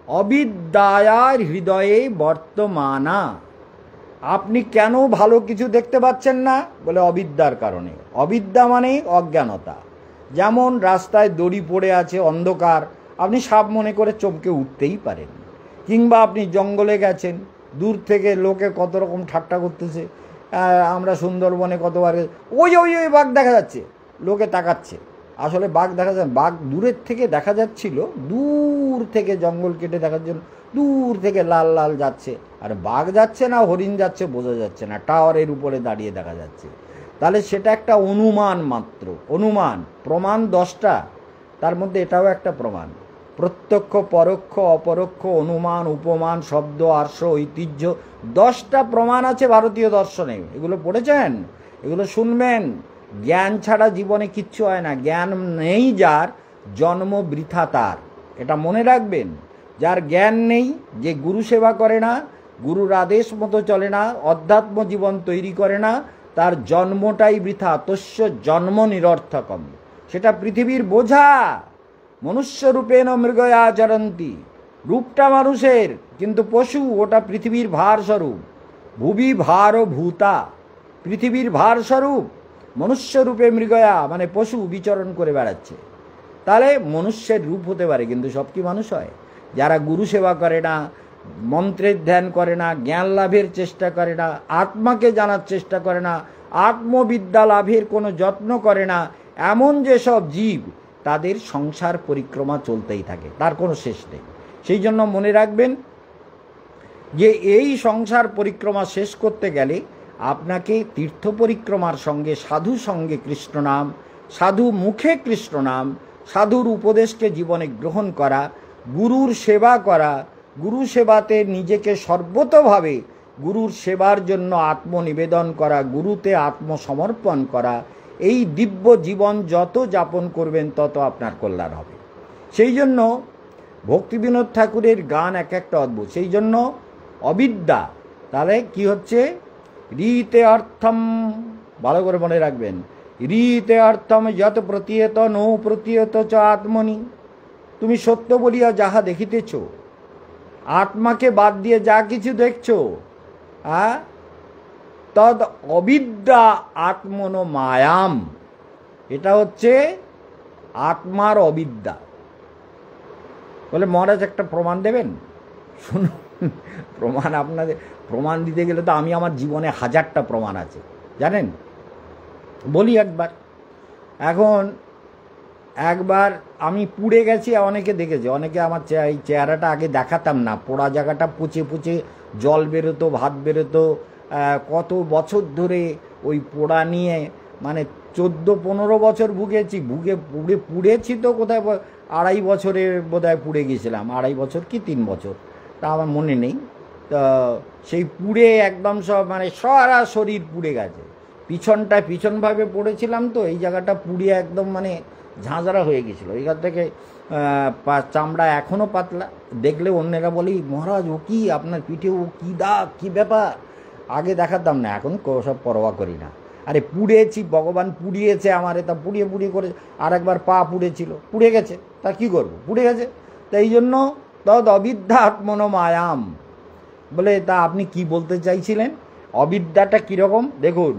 অবিদ্যায়ার হৃদয়ে বর্তমানা। আপনি কেন ভালো কিছু দেখতে পাচ্ছেন না? বলে অবিদ্যার কারণে। অবিদ্যা মানে অজ্ঞানতা। যেমন রাস্তায় দড়ি পড়ে আছে, অন্ধকার, আপনি সাপ মনে করে চমকে উঠতেই পারেন। কিংবা আপনি জঙ্গলে গেছেন, দূর থেকে লোকে কত রকম ঠাট্টা করতেছে। আমরা সুন্দরবনে কতবার, ওই বাঘ দেখা যাচ্ছে, লোকে তাকাচ্ছে, আসলে বাঘ দেখা যায়, বাঘ দূরের থেকে দেখা যাচ্ছিল, দূর থেকে জঙ্গল কেটে দেখার জন্য দূর থেকে লাল লাল যাচ্ছে, আর বাঘ যাচ্ছে না হরিণ যাচ্ছে বোঝা যাচ্ছে না, টাওয়ারের উপরে দাঁড়িয়ে দেখা যাচ্ছে। তাহলে সেটা একটা অনুমান মাত্র, অনুমান। প্রমাণ 10টা, তার মধ্যে এটাও একটা প্রমাণ। প্রত্যক্ষ, পরোক্ষ, অপরোক্ষ, অনুমান, উপমান, শব্দ, আর্ষ, ঐতিহ্য, 10টা প্রমাণ আছে ভারতীয় দর্শনে। এগুলো পড়েছেন, এগুলো শুনবেন। জ্ঞান ছাড়া জীবনে কিচ্ছু হয় না। জ্ঞান নেই যার, জন্ম বৃথা তার, এটা মনে রাখবেন। যার জ্ঞান নেই, যে গুরু সেবা করে না, গুরুর আদেশ মতো চলে না, অধ্যাত্ম জীবন তৈরি করে না, তার জন্মটাই বৃথা। তস্য জন্ম নিরর্থকম। সেটা পৃথিবীর বোঝা। মনুষ্য রূপেণ মৃগয়া চরন্তি। রূপটা মানুষের, কিন্তু পশু, ওটা পৃথিবীর ভার স্বরূপ। ভুবি ভার ভূতা, পৃথিবীর ভার স্বরূপ। মনুষ্য রূপে মৃগয়া মানে পশু বিচরণ করে বেড়াচ্ছে। তাহলে মনুষ্যের রূপ হতে পারে, কিন্তু সব কি মানুষ হয়? যারা গুরু সেবা করে না, মন্ত্রের ধ্যান করে না, জ্ঞান লাভের চেষ্টা করে না, আত্মাকে জানার চেষ্টা করে না, আত্মবিদ্যা লাভের কোনো যত্ন করে না, এমন যেসব জীব, তাদের সংসার পরিক্রমা চলতেই থাকে, তার কোনো শেষ নেই। সেই জন্য মনে রাখবেন যে এই সংসার পরিক্রমা শেষ করতে গেলে আপনাকে তীর্থ পরিক্রমার সঙ্গে, সাধু সঙ্গে কৃষ্ণ নাম, সাধু মুখে কৃষ্ণ নাম, সাধুর উপদেশকে জীবনে গ্রহণ করা, গুরুর সেবা করা, গুরু সেবাতে নিজেকে সর্বতোভাবে গুরুর সেবার জন্য আত্মনিবেদন করা, গুরুতে আত্মসমর্পণ করা, এই দিব্য জীবন যত যাপন করবেন তত আপনার কল্যাণ হবে। সেই জন্য ভক্তিবিনোদ ঠাকুরের গান এক একটা অদ্ভুত। সেই জন্য অবিদ্যা, তাহলে কি হচ্ছে? রীতে অর্থম, ভালো করে মনে রাখবেন, রীতে অর্থম যত প্রতীয়ত নো প্রতীয়ত চ আত্মনি। তুমি সত্য বলিয়া যাহা দেখিতেছ, আত্মাকে বাদ দিয়ে যা কিছু দেখছো, তদ অবিদ্যা আত্মনো মায়াম। এটা হচ্ছে আত্মার অবিদ্যা। বলে মহারাজ একটা প্রমাণ দেবেন? শুনুন, প্রমাণ আপনাদের, প্রমাণ দিতে গেলে তো আমি আমার জীবনে 1000টা প্রমাণ আছে, জানেন। বলি একবার। এখন একবার আমি পুড়ে গেছি, অনেকে দেখেছে, অনেকে আমার এই চেহারাটা আগে দেখাতাম না, পোড়া জায়গাটা পুচে পুচে জল বেরোতো, ভাত বেরোতো। কত বছর ধরে ওই পোড়া নিয়ে মানে 14-15 বছর পুড়েছি তো কোথায় 2.5 বছরে বোধহয় পুড়ে গেছিলাম, 2.5 বছর কি 3 বছর, তা আমার মনে নেই। তা সেই পুড়ে একদম সব মানে সারা শরীর পুড়ে গেছে, পিছনভাবে পড়েছিলাম তো এই জায়গাটা পুড়িয়ে একদম মানে ঝাঁঝরা হয়ে গেছিলো। এইখান থেকে চামড়া এখনও পাতলা, দেখলে অন্যেরা বলি মহারাজ ও কি আপনার পিঠে, ও কী দাগ, কী ব্যাপার। আগে দেখাতাম না, এখন সব পরোয়া করি না। আরে পুড়েছি, ভগবান পুড়িয়েছে আমারে, তা পুড়িয়ে করে। আর একবার পা পুড়েছিল, পুড়ে গেছে, তা কি করব, পুড়ে গেছে। তা এই জন্য তদ অবিদ্যাত্মনো মায়াম বলে। তা আপনি কি বলতে চাইছিলেন? অবিদ্যাটা কীরকম দেখুন,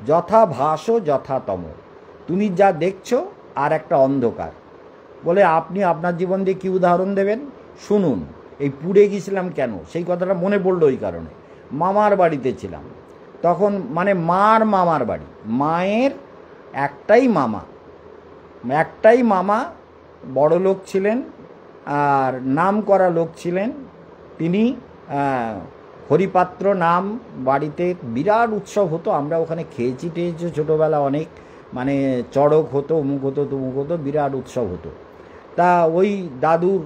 যথা ভাস যথা তম, তুমি যা দেখছো আর একটা অন্ধকার। বলে আপনি আপনার জীবন দিয়ে কী উদাহরণ দেবেন শুনুন। এই পুড়ে গেছিলাম কেন সেই কথাটা মনে পড়লো ওই কারণে। মামার বাড়িতে ছিলাম তখন, মানে মার মামার বাড়ি, মায়ের একটাই মামা, বড় লোক ছিলেন আর নাম করা লোক ছিলেন তিনি। হরিপাত্র নাম, বাড়িতে বিরাট উৎসব হতো, আমরা ওখানে খেয়েছি ছোটোবেলা অনেক, মানে চড়ক হতো, অমুক হতো তমুক হতো, বিরাট উৎসব হতো। তা ওই দাদুর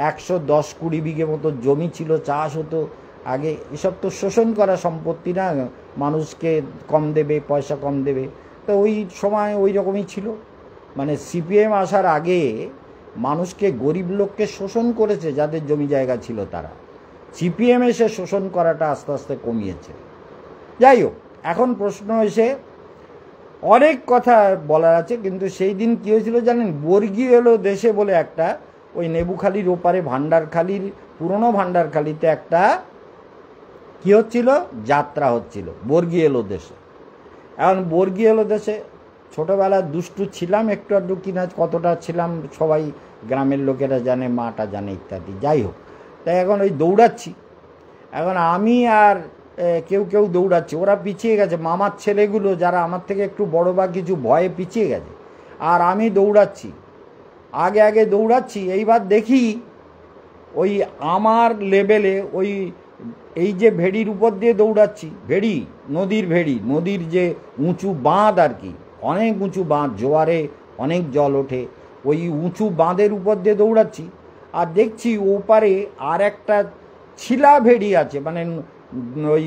110-20 বিঘে মতো জমি ছিল, চাষ হতো আগে। এসব তো শোষণ করা সম্পত্তি না, মানুষকে কম দেবে, পয়সা কম দেবে, তো ওই সময় ওই রকমই ছিল। মানে সিপিএম আসার আগে মানুষকে, গরিব লোককে শোষণ করেছে যাদের জমি জায়গা ছিল তারা। সিপিএম এসে শোষণ করাটা আস্তে আস্তে কমিয়েছে। যাই হোক, এখন প্রশ্ন এসে অনেক কথা বলার আছে, কিন্তু সেই দিন কী হয়েছিল জানেন? বর্গি এলো দেশে বলে একটা, ওই নেবুখালির ওপারে ভান্ডারখালির, পুরনো ভান্ডারখালিতে একটা কী হচ্ছিল, যাত্রা হচ্ছিল, বর্গি এলো দেশে। এখন বর্গি এলো দেশে, ছোটোবেলায় দুষ্টু ছিলাম একটু আধটু, কিনা কতটা ছিলাম সবাই গ্রামের লোকেরা জানে, মাটা জানে ইত্যাদি। যাই হোক, তাই এখন ওই দৌড়াচ্ছি, এখন আমি আর কেউ দৌড়াচ্ছে, ওরা পিছিয়ে গেছে, মামার ছেলেগুলো যারা আমার থেকে একটু বড় বা কিছু ভয়ে পিছিয়ে গেছে, আর আমি দৌড়াচ্ছি, আগে দৌড়াচ্ছি। এইবার দেখি ওই আমার লেভেলে ওই এই যে ভেড়ির উপর দিয়ে দৌড়াচ্ছি, নদীর যে উঁচু বাঁধ আর কি, অনেক উঁচু বাঁধ, জোয়ারে অনেক জল ওঠে, ওই উঁচু বাঁধের উপর দিয়ে দৌড়াচ্ছি। আর দেখছি ওপারে আর একটা ছিলা ভেড়ি আছে, মানে ওই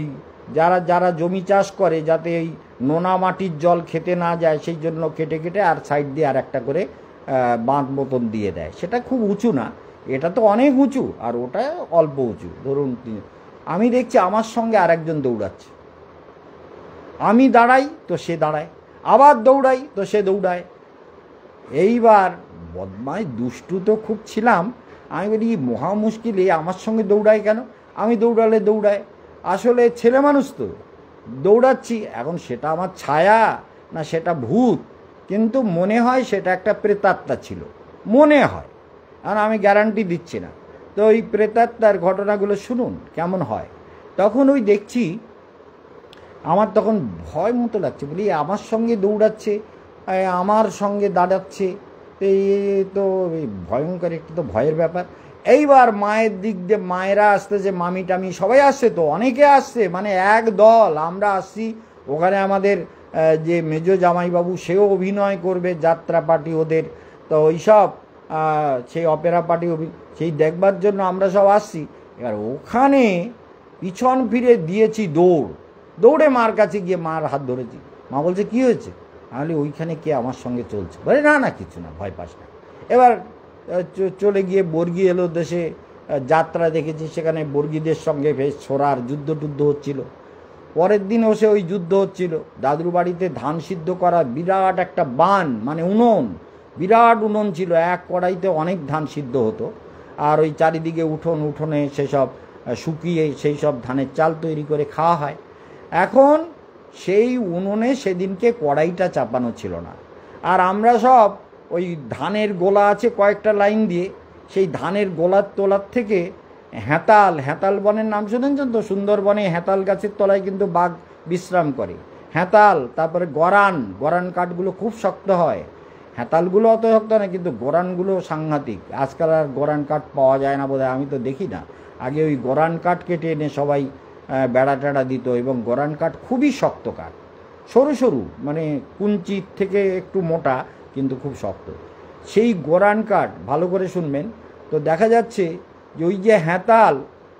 যারা জমি চাষ করে যাতে এই নোনা মাটির জল খেতে না যায় সেই জন্য কেটে আর সাইড দিয়ে আর একটা করে বাঁধ মতন দিয়ে দেয়। সেটা খুব উঁচু না, এটা তো অনেক উঁচু, আর ওটা অল্প উঁচু ধরুন। আমি দেখছি আমার সঙ্গে আরেকজন দৌড়াচ্ছে, আমি দাঁড়াই তো সে দাঁড়ায়, আবার দৌড়াই তো সে দৌড়ায়। এইবার বদমাই দুষ্টু তো খুব ছিলাম, আমি বলি মহা মুশকিল, আমার সঙ্গে দৌড়ায় কেন? আমি দৌড়ালে দৌড়ায়, আসলে ছেলে মানুষ তো দৌড়াচ্ছি। এখন সেটা আমার ছায়া না সেটা ভূত, কিন্তু মনে হয় সেটা একটা প্রেতাত্মা ছিল, মনে হয়, কারণ আমি গ্যারান্টি দিচ্ছি না। তো ওই প্রেতাত্মার ঘটনাগুলো শুনুন কেমন হয়। তখন ওই দেখছি, আমার তখন ভয় মতো লাগছে, বলি আমার সঙ্গে দৌড়াচ্ছে, আমার সঙ্গে দাঁড়াচ্ছে, এই তো ভয়ঙ্কর, একটু তো ভয়ের ব্যাপার। এইবার মায়ের দিক দিয়ে মায়েরা আসতেছে, মামি টামি সবাই আসছে, তো অনেকে আসছে, মানে এক দল আমরা আসছি। ওখানে আমাদের যে মেজো জামাইবাবু সেও অভিনয় করবে, যাত্রা পার্টি ওদের, তো ওইসব সেই অপেরা পার্টি সেই দেখবার জন্য আমরা সব আসছি। এবার ওখানে পিছন ফিরে দিয়েছি দৌড়ে মার কাছে গিয়ে মার হাত ধরেছি। মা বলছে কী হয়েছে? তাহলে ওইখানে কে আমার সঙ্গে চলছে? বলে না কিছু না, ভয় পাস না। এবার চলে গিয়ে বর্গি এলো দেশে যাত্রা দেখেছি, সেখানে বর্গিদের সঙ্গে বেশ ছোড়ার যুদ্ধ হচ্ছিল। পরের দিন বসে ওই যুদ্ধ হচ্ছিল, দাদুর বাড়িতে ধান সিদ্ধ করা বিরাট একটা বান, মানে বিরাট উনুন ছিল, এক কড়াইতে অনেক ধান সিদ্ধ হতো, আর ওই চারিদিকে উঠোনে সেসব শুকিয়ে সেই সব ধানের চাল তৈরি করে খাওয়া হয়। এখন সেই উনুনে সেদিনকে কড়াইটা চাপানো ছিল না, আর আমরা সব ওই ধানের গোলা আছে কয়েকটা লাইন দিয়ে, সেই ধানের গোলার তোলার থেকে হেঁতাল বনের নাম শুনেছেন তো? সুন্দরবনে হেঁতাল গাছের তলায় কিন্তু বাঘ বিশ্রাম করে। হেঁতাল, তারপরে গরান কাঠগুলো খুব শক্ত হয়, হ্যাতালগুলো অত শক্ত না, কিন্তু গোরানগুলো সাংঘাতিক। আজকাল আর গোরান কাঠ পাওয়া যায় না বোধহয়, আমি তো দেখি না। আগে ওই গোরান কাঠ কেটে এনে সবাই বেড়া টেড়া দিত, এবং গোরান কাঠ খুবই শক্ত কাঠ, সরু সরু, মানে কুঞ্চির থেকে একটু মোটা কিন্তু খুব শক্ত। সেই গোরান কাঠ ভালো করে শুনবেন তো দেখা যাচ্ছে যে ওই যে হ্যাতাল,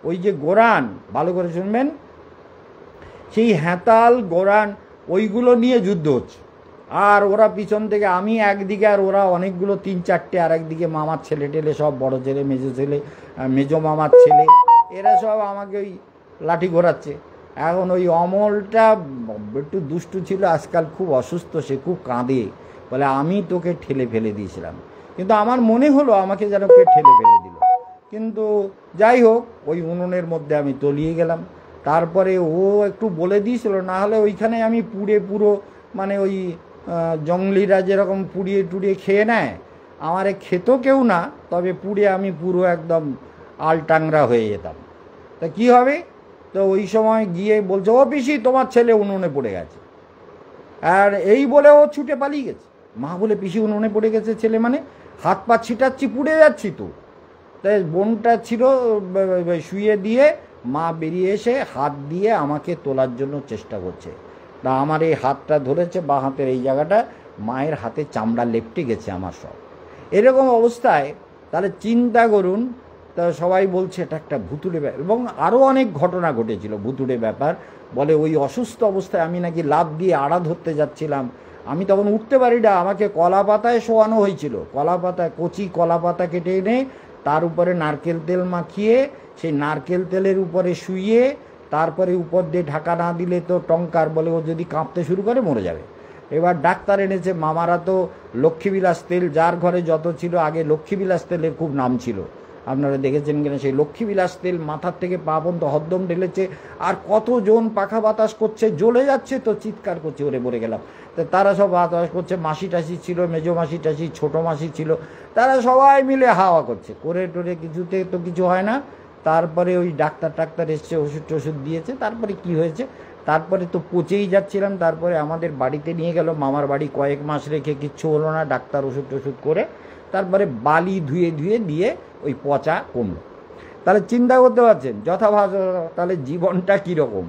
ওই যে গোরান, ভালো করে শুনবেন, সেই হ্যাতাল গোরান ওইগুলো নিয়ে যুদ্ধ হচ্ছে। আর ওরা পিছন থেকে, আমি একদিকে আর ওরা অনেকগুলো, 3-4টে, আর একদিকে মামার ছেলে টেলে সব, বড় ছেলে, মেজো ছেলে, মেজো মামার ছেলে, এরা সব আমাকে ওই লাঠি ঘোরাচ্ছে। এখন ওই অমলটা একটু দুষ্টু ছিল, আজকাল খুব অসুস্থ, সে খুব কাঁদে, বলে আমি তোকে ঠেলে ফেলে দিয়েছিলাম। কিন্তু আমার মনে হলো আমাকে যেন কে ঠেলে ফেলে দিল। কিন্তু যাই হোক, ওই উনুনের মধ্যে আমি তলিয়ে গেলাম। তারপরে ও একটু বলে দিয়েছিল, না হলে ওইখানে আমি পুড়ে পুরো, মানে ওই জঙ্গলিরা যেরকম পুড়িয়ে টুড়িয়ে খেয়ে নেয়, আমারে খেত কেউ না, তবে পুড়ে আমি পুরো একদম আলটাংরা হয়ে যেতাম। তা কী হবে? তো ওই সময় গিয়ে বলছে, ও পিসি তোমার ছেলে উনুনে পড়ে গেছে। আর এই বলে ও ছুটে পালিয়ে গেছে। মা বলে, পিসি উনুনে পড়ে গেছে ছেলে মানে? হাত পা ছিটাচ্ছি, পুড়ে যাচ্ছি তো। তাই বোনটা ছিল শুয়ে দিয়ে, মা বেরিয়ে এসে হাত দিয়ে আমাকে তোলার জন্য চেষ্টা করছে। তা আমার এই হাতটা ধরেছে, বা হাতের এই জায়গাটা, মায়ের হাতে চামড়া লেপটে গেছে আমার সব। এরকম অবস্থায় তাহলে চিন্তা করুন। তা সবাই বলছে এটা একটা ভুতুড়ে ব্যাপার, এবং আরও অনেক ঘটনা ঘটেছিল ভুতুড়ে ব্যাপার। বলে ওই অসুস্থ অবস্থায় আমি নাকি লাফ দিয়ে আড়া ধরতে যাচ্ছিলাম, আমি তখন উঠতে পারি না, আমাকে কলা পাতায় শোয়ানো হয়েছিল। কলা পাতায়, কচি কলা পাতা কেটে এনে তার উপরে নারকেল তেল মাখিয়ে, সেই নারকেল তেলের উপরে শুইয়ে, তারপরে উপর দিয়ে ঢাকা না দিলে তো টঙ্কার, বলে ও যদি কাঁপতে শুরু করে মরে যাবে। এবার ডাক্তার এনেছে, মামারা তো লক্ষ্মীবিলাস তেল, যার ঘরে যত ছিল, আগে লক্ষ্মীবিলাস তেলের খুব নাম ছিল, আপনারা দেখেছেন কিনা, সেই লক্ষ্মীবিলাস তেল মাথার থেকে পা পর্যন্ত হদ্দম ঢেলেছে। আর কতজন পাখা বাতাস করছে, জ্বলে যাচ্ছে তো, চিৎকার করছে, ওরে মরে গেলাম। তো তারা সব বাতাস করছে, মাসি টাসি ছিল, মেজো মাসি টাসি, ছোটো মাসি ছিল, তারা সবাই মিলে হাওয়া করছে, করে টোরে কিছুতে তো কিছু হয় না। তারপরে ওই ডাক্তার এসছে, ওষুধ টষুধ দিয়েছে। তারপরে কি হয়েছে, তারপরে তো পচেই যাচ্ছিলাম। তারপরে আমাদের বাড়িতে নিয়ে গেল, মামার বাড়ি, কয়েক মাস রেখে, কিচ্ছু হলো না, ডাক্তার ওষুধ টষুধ করে তারপরে বালি ধুয়ে ধুয়ে দিয়ে ওই পচা কমলো। তাহলে চিন্তা করতে পারছেন যথাভাব, তাহলে জীবনটা কীরকম।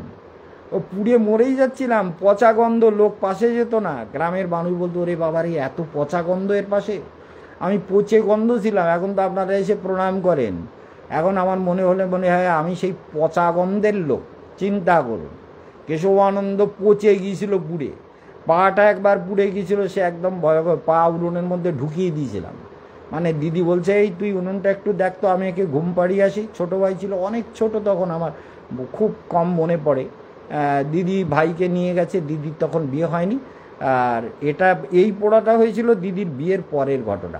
ও পুড়ে মরেই যাচ্ছিলাম, পচা গন্ধ, লোক পাশে যেত না। গ্রামের মানুষ বলতো, ওরে বাবারে এত পচা গন্ধ এর পাশে। আমি পচে গন্ধ ছিলাম। এখন তো আপনারা এসে প্রণাম করেন, এখন আমার মনে হয় আমি সেই পচা গন্ধের লোক। চিন্তা করুন, কেশবানন্দ পচে গিয়েছিল পুড়ে, পাটা একবার পুড়ে গিয়েছিল, সে একদম ভয়ঙ্কর, পা উনুনের মধ্যে ঢুকিয়ে দিয়েছিলাম। মানে দিদি বলছে, এই তুই উনুনটা একটু দেখতো, আমি একে ঘুম পাড়িয়ে আসি। ছোটো ভাই ছিল, অনেক ছোট তখন, আমার খুব কম মনে পড়ে। দিদি ভাইকে নিয়ে গেছে, দিদির তখন বিয়ে হয়নি। আর এটা, এই পোড়াটা হয়েছিল দিদির বিয়ের পরের ঘটনা।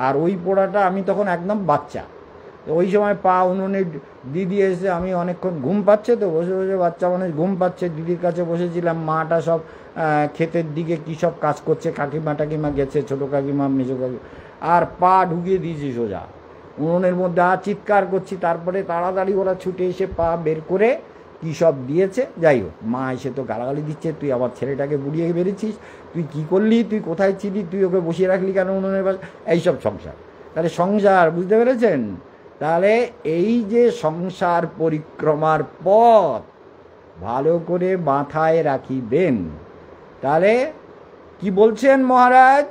আর ওই পোড়াটা আমি তখন একদম বাচ্চা। ওই সময় পা উনুনে দিদি এসে, আমি অনেকক্ষণ ঘুম পাচ্ছে তো, বসে বসে, বাচ্চা মানুষ ঘুম পাচ্ছে, দিদির কাছে বসেছিলাম। মাটা সব ক্ষেতের দিকে কী সব কাজ করছে, কাকিমা টাকিমা গেছে, ছোটো কাকিমা, মেজো কাকিমা, আর পা ঢুকিয়ে দিয়েছি সোজা উনুনের মধ্যে। আর চিৎকার করছি। তারপরে তাড়াতাড়ি ওরা ছুটে এসে পা বের করে কী সব দিয়েছে। যাই হোক, মা এসে তো গালাগালি দিচ্ছে, তুই আবার ছেলেটাকে বুড়িয়ে বেরিয়েছিস, তুই কি করলি, তুই কোথায় ছিলি, তুই ওকে বসিয়ে রাখলি কেন উনুনের পাশে, এইসব সংসার। তাহলে সংসার, বুঝতে পেরেছেন? তাহলে এই যে সংসার পরিক্রমার পথ ভালো করে মাথায় রাখিবেন। তাহলে কি বলছেন মহারাজ?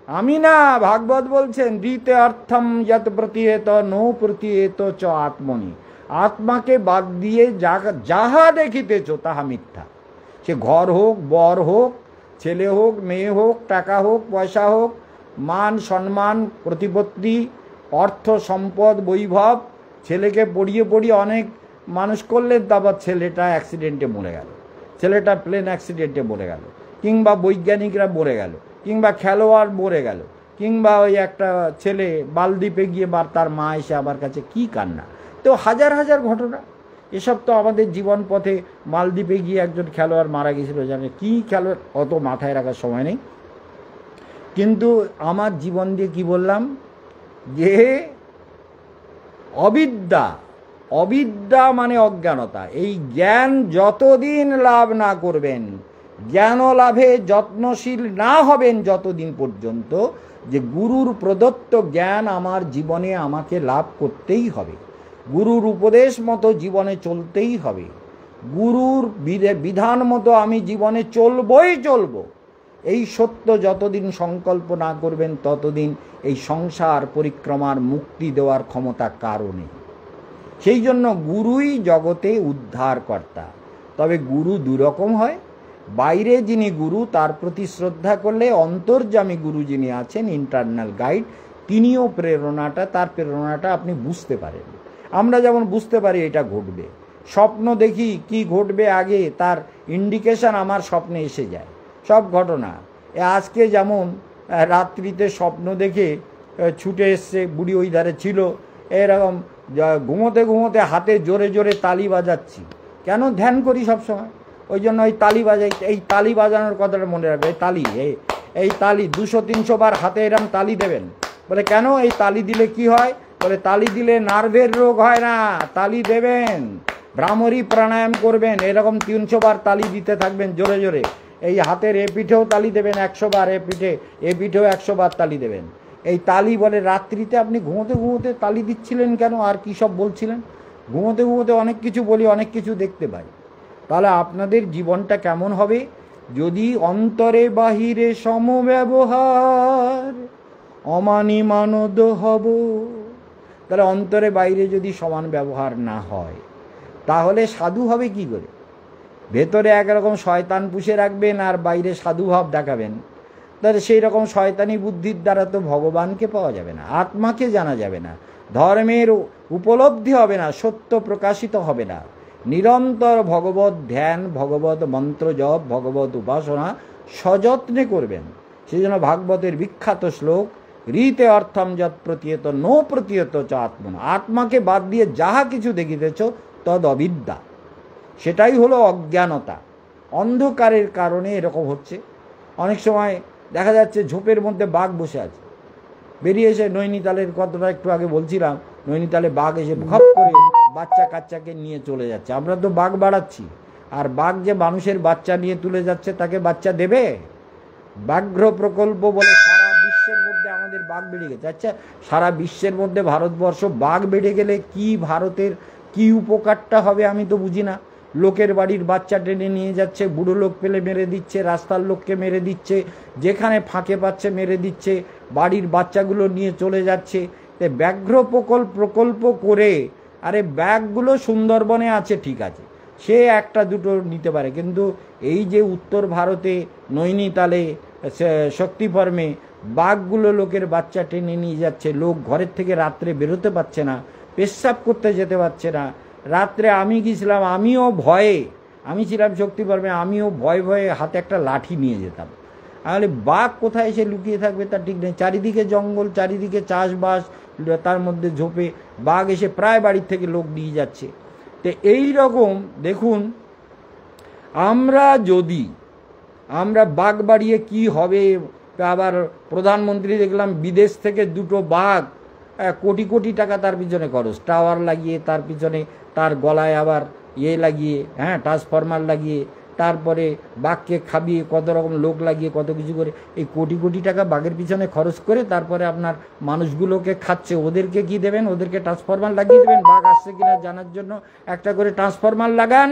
আমি না, ভাগবত বলছেন, দিতে অর্থম যত প্রতীয়ত নো প্রতীয়ত চ আত্মনি। আত্মাকে বাদ দিয়ে যাহা দেখিতেছ তাহা মিথ্যা। সে ঘর হোক, বর হোক, ছেলে হোক, মেয়ে হোক, টাকা হোক, পয়সা হোক, মান সম্মান, প্রতিপত্তি, অর্থ সম্পদ, বৈভব। ছেলেকে পড়িয়ে পড়িয়ে অনেক মানুষ করলেন, তারপর ছেলেটা অ্যাক্সিডেন্টে মরে গেল, ছেলেটা প্লেন অ্যাক্সিডেন্টে মরে গেল, কিংবা বৈজ্ঞানিকরা মরে গেল, কিংবা খেলোয়াড় মরে গেল, কিংবা ওই একটা ছেলে বালদ্বীপে গিয়ে তার মা এসে আবার কাছে, কি কান্না। তো হাজার হাজার ঘটনা, এসব তো আমাদের জীবন পথে। মালদ্বীপে গিয়ে একজন খেলোয়াড় মারা গেছিল, জানে কি খেলোয়াড়, অত মাথায় রাখার সময় নেই। কিন্তু আমার জীবন দিয়ে কি বললাম, যে অবিদ্যা মানে অজ্ঞানতা। এই জ্ঞান যতদিন লাভ না করবেন, জ্ঞান লাভে যত্নশীল না হবেন যতদিন পর্যন্ত যে গুরুর প্রদত্ত জ্ঞান আমার জীবনে আমাকে লাভ করতেই হবে, গুরুর উপদেশ মতো জীবনে চলতেই হবে, গুরুর বিধান মতো আমি জীবনে চলবই চলব, এই সত্য যতদিন সংকল্প না করবেন ততদিন এই সংসার পরিক্রমার মুক্তি দেওয়ার ক্ষমতা কারও নেই। সেই জন্য গুরুই জগতে উদ্ধারকর্তা। তবে গুরু দুরকম হয়। বাইরে যিনি গুরু তার প্রতি শ্রদ্ধা করলে অন্তর্যামী গুরু যিনি আছেন, ইন্টারনাল গাইড, তিনিও তার প্রেরণাটা আপনি বুঝতে পারেন। আমরা যেমন বুঝতে পারি এটা ঘটবে, স্বপ্ন দেখি কি ঘটবে আগে তার ইন্ডিকেশন আমার স্বপ্নে এসে যায় সব ঘটনা। আজকে যেমন রাত্রিতে স্বপ্ন দেখে ছুটে এসছে, বুড়ি ওই ধারে ছিল, এরকম ঘুমোতে ঘুমোতে হাতে জোরে জোরে তালি বাজাচ্ছি। কেন? ধ্যান করি সবসময়, ওই জন্য ওই তালি বাজাই। এই তালি বাজানোর কথাটা মনে রাখবে, এই তালি 200-300 বার হাতে এরম তালি দেবেন। বলে কেন? এই তালি দিলে কি হয়? বলে তালি দিলে নার্ভের রোগ হয় না, তালি দেবেন, ভ্রামরী প্রাণায়াম করবেন, এরকম 300 বার তালি দিতে থাকবেন জোরে জোরে। এই হাতের এ পিঠেও তালি দেবেন 100 বার, এ পিঠেও 100 বার তালি দেবেন। এই তালি বলে রাত্রিতে আপনি ঘুমোতে ঘুমোতে তালি দিচ্ছিলেন কেন? আর কি সব বলছিলেন? ঘুমোতে ঘুমোতে অনেক কিছু বলি, অনেক কিছু দেখতে পাই। তাহলে আপনাদের জীবনটা কেমন হবে? যদি অন্তরে বাহিরে সমব্যবহার অমানি মানদ হব। তাহলে অন্তরে বাইরে যদি সমান ব্যবহার না হয় তাহলে সাধু হবে কি করে? ভেতরে একরকম শয়তান পুষে রাখবেন আর বাইরে সাধুভাব দেখাবেন, তাহলে সেই রকম শয়তানি বুদ্ধির দ্বারা তো ভগবানকে পাওয়া যাবে না, আত্মাকে জানা যাবে না, ধর্মের উপলব্ধি হবে না, সত্য প্রকাশিত হবে না। নিরন্তর ভগবত ধ্যান, ভগবত মন্ত্র জপ, ভগবত উপাসনা সযত্নে করবেন। সেই জন্য ভাগবতের বিখ্যাত শ্লোক, রীতে অর্থম যৎ প্রতীয়ত নো প্রতীয়ত চ আত্মনা, আত্মাকে বাদ দিয়ে যাহা কিছু দেখিতেছ তদ অবিদ্যা, সেটাই হলো অজ্ঞানতা। অন্ধকারের কারণে এরকম হচ্ছে। অনেক সময় দেখা যাচ্ছে ঝোপের মধ্যে বাঘ বসে আছে, বেরিয়ে এসে নৈনিতালের কথাটা একটু আগে বলছিলাম, নৈনিতালে বাঘ এসে খপ করে বাচ্চা কাচ্চাকে নিয়ে চলে যাচ্ছে। আমরা তো বাঘ বাড়াচ্ছি, আর বাঘ যে মানুষের বাচ্চা নিয়ে তুলে যাচ্ছে তাকে বাচ্চা দেবে? ব্যাঘ্র প্রকল্প বলে সারা বিশ্বের মধ্যে আমাদের বাঘ বেড়ে গেছে। আচ্ছা, সারা বিশ্বের মধ্যে ভারতবর্ষ বাঘ বেড়ে গেলে কি ভারতের কি উপকারটা হবে আমি তো বুঝি না। লোকের বাড়ির বাচ্চা টেনে নিয়ে যাচ্ছে, বুড়ো লোক পেলে মেরে দিচ্ছে, রাস্তার লোককে মেরে দিচ্ছে, যেখানে ফাঁকে পাচ্ছে মেরে দিচ্ছে, বাড়ির বাচ্চাগুলো নিয়ে চলে যাচ্ছে। ব্যাঘ্র প্রকল্প করে, আরে ব্যাঘগুলো সুন্দরবনে আছে ঠিক আছে, সে একটা দুটো নিতে পারে, কিন্তু এই যে উত্তর ভারতে নৈনিতালে শক্তি ফার্মে বাঘগুলো লোকের বাচ্চা টেনে নিয়ে যাচ্ছে, লোক ঘরের থেকে রাত্রে বেরোতে পারছে না, পেশাব করতে যেতে পারছে না। রাত্রে আমি গিয়েছিলাম, আমিও ভয়ে, আমি ছিলাম শক্তি ফার্মে, আমিও ভয়ে ভয়ে হাতে একটা লাঠি নিয়ে যেতাম। তাহলে বাঘ কোথায় এসে লুকিয়ে থাকবে তার ঠিক নেই, চারিদিকে জঙ্গল, চারিদিকে চাষবাস, তার মধ্যে ঝোপে বাঘ এসে প্রায় বাড়ির থেকে লোক নিয়ে যাচ্ছে। তো এই রকম দেখুন, আমরা বাঘ বাড়িয়ে কি হবে? আবার প্রধানমন্ত্রী দেখলাম বিদেশ থেকে 2টো বাঘ, কোটি কোটি টাকা তার পিছনে খরচ, টাওয়ার লাগিয়ে, তার পিছনে তার গলায় আবার লাগিয়ে, ট্রান্সফরমার লাগিয়ে, তারপরে বাঘকে খাবিয়ে, কত রকম লোক লাগিয়ে, কত কিছু করে, এই কোটি কোটি টাকা বাঘের পিছনে খরচ করে তারপরে আপনার মানুষগুলোকে খাচ্ছে। ওদেরকে কি দেবেন? ওদেরকে ট্রান্সফরমার লাগিয়ে দেবেন। বাঘ আসছে কিনা জানার জন্য একটা করে ট্রান্সফরমার লাগান।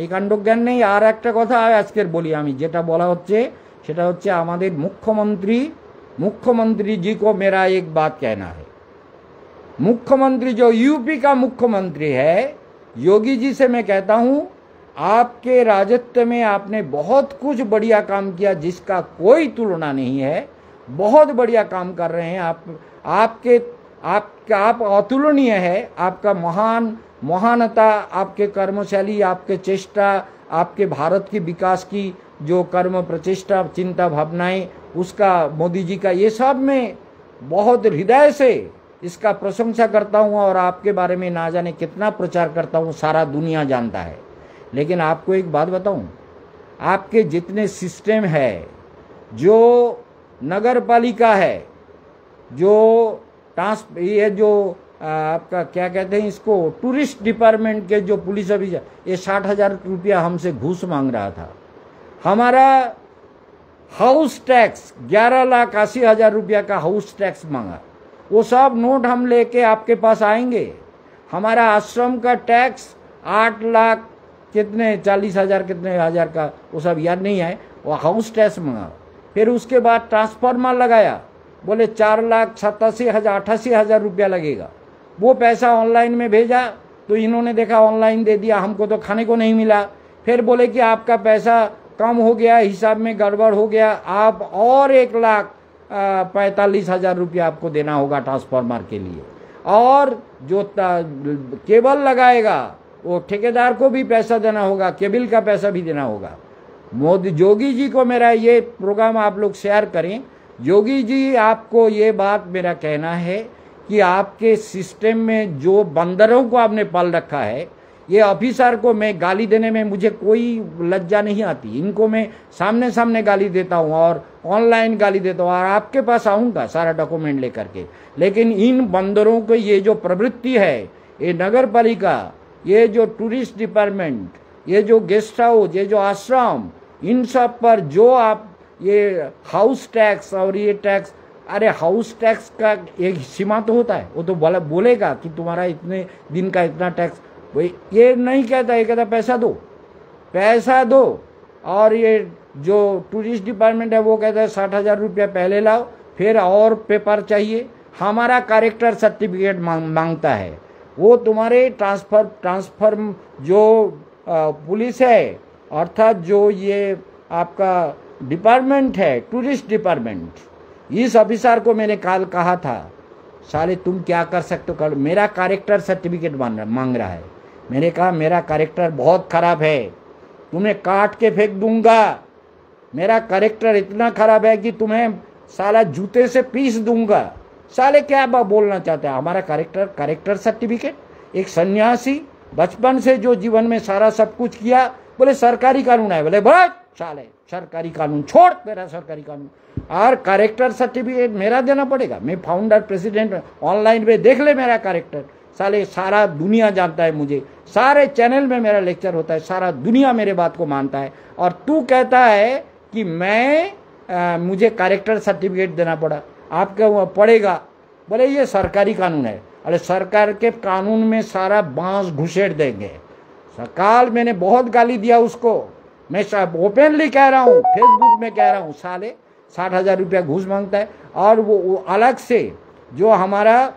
এই কাণ্ডজ্ঞান নেই। আর একটা কথা আজকের বলি আমি, যেটা বলা হচ্ছে সেটা হচ্ছে আমাদের मुख्यमंत्री जी को मेरा एक बात कहना है। मुख्यमंत्री जो यूपी का मुख्यमंत्री है, योगी जी से मैं कहता हूं, आपके राजत्व में आपने बहुत कुछ बढ़िया काम किया जिसका कोई तुलना नहीं है। बहुत बढ़िया काम कर रहे हैं आप अतुलनीय है। आपका महानता, आपके कर्मशैली, आपके चेष्टा, आपके भारत की विकास की जो कर्म प्रचेष्टा, चिंता, भावनाएं, उसका मोदी जी का, ये सब मैं बहुत हृदय से इसका प्रशंसा करता हूं और आपके बारे में ना जाने कितना प्रचार करता हूं, सारा दुनिया जानता है। लेकिन आपको एक बात बताऊं, आपके जितने सिस्टम है, जो नगर पालिका है, जो ये जो आपका क्या कहते हैं इसको, टूरिस्ट डिपार्टमेंट के जो पुलिस ऑफिसर, ये 60,000 रुपया हमसे घूस मांग रहा था। हमारा हाउस टैक्स 11,80,000 रुपया का हाउस टैक्स मांगा। वो सब नोट हम लेके आपके पास आएंगे। हमारा आश्रम का टैक्स 8 लाख कितने 40,000 कितने हजार का, वो सब याद नहीं है, वो हाउस टैक्स मांगा। फिर उसके बाद ट्रांसफार्मर लगाया, बोले 4,87,000 रुपया लगेगा। वो पैसा ऑनलाइन में भेजा तो इन्होंने देखा ऑनलाइन दे दिया, हमको तो खाने को नहीं मिला। फिर बोले कि आपका पैसा कम हो गया, हिसाब में गड़बड़ हो गया, आप और 1,45,000 रुपया आपको देना होगा ट्रांसफार्मर के लिए। और जो केबल लगाएगा वो ठेकेदार को भी पैसा देना होगा, केबल का पैसा भी देना होगा। मोदी योगी जी को मेरा ये प्रोग्राम आप लोग शेयर करें। योगी जी, आपको ये बात मेरा कहना है कि आपके सिस्टम में जो बंदरों को आपने पाल रखा है, ये ऑफिसर को मैं गाली देने में मुझे कोई लज्जा नहीं आती। इनको मैं सामने सामने गाली देता हूँ और ऑनलाइन गाली देता हूँ और आपके पास आऊँगा सारा डॉक्यूमेंट लेकर के। लेकिन इन बंदरों को ये जो प्रवृत्ति है, ये नगर पालिका, ये जो टूरिस्ट डिपार्टमेंट, ये जो गेस्ट हाउस, ये जो आश्रम, इन सब पर जो आप ये हाउस टैक्स और ये टैक्स, अरे हाउस टैक्स का एक सीमा तो होता है। वो तो बोलेगा कि तुम्हारा इतने दिन का इतना टैक्स, ये नहीं कहता, ये कहता पैसा दो। और ये जो टूरिस्ट डिपार्टमेंट है वो कहता है 60,000 रुपया पहले लाओ, फिर और पेपर चाहिए। हमारा कैरेक्टर सर्टिफिकेट मांगता है। वो तुम्हारे ट्रांसफर जो पुलिस है, अर्थात जो ये आपका डिपार्टमेंट है टूरिस्ट डिपार्टमेंट, इस ऑफिसर को मैंने कल कहा था, साले तुम क्या कर सकते हो, मेरा कैरेक्टर सर्टिफिकेट मांग रहा है। मैंने कहा मेरा कैरेक्टर बहुत खराब है, तुम्हें काट के फेंक दूंगा। मेरा कैरेक्टर इतना खराब है कि तुम्हें साला जूते से पीस दूंगा। साले क्या बोलना चाहते हैं? हमारा कैरेक्टर सर्टिफिकेट, एक सन्यासी बचपन से जो जीवन में सारा सब कुछ किया, बोले सरकारी कानून है, बोले बहुत साले सरकारी कानून छोड़, मेरा सरकारी कानून और कैरेक्टर सर्टिफिकेट मेरा देना पड़ेगा। मैं फाउंडर प्रेसिडेंट, ऑनलाइन पे देख ले मेरा कैरेक्टर। साले सारा दुनिया जानता है मुझे, सारे चैनल में मेरा लेक्चर होता है, सारा दुनिया मेरे बात को मानता है। और तू कहता है कि मुझे कैरेक्टर सर्टिफिकेट देना पड़ा, आपका पड़ेगा, बोले ये सरकारी कानून है। अरे सरकार के कानून में सारा बांस घुसेड़ देंगे। कल मैंने बहुत गाली दिया उसको, मैं ओपनली कह रहा हूँ, फेसबुक में कह रहा हूँ, साले 60,000 रुपया घूस मांगता है। और वो अलग से जो हमारा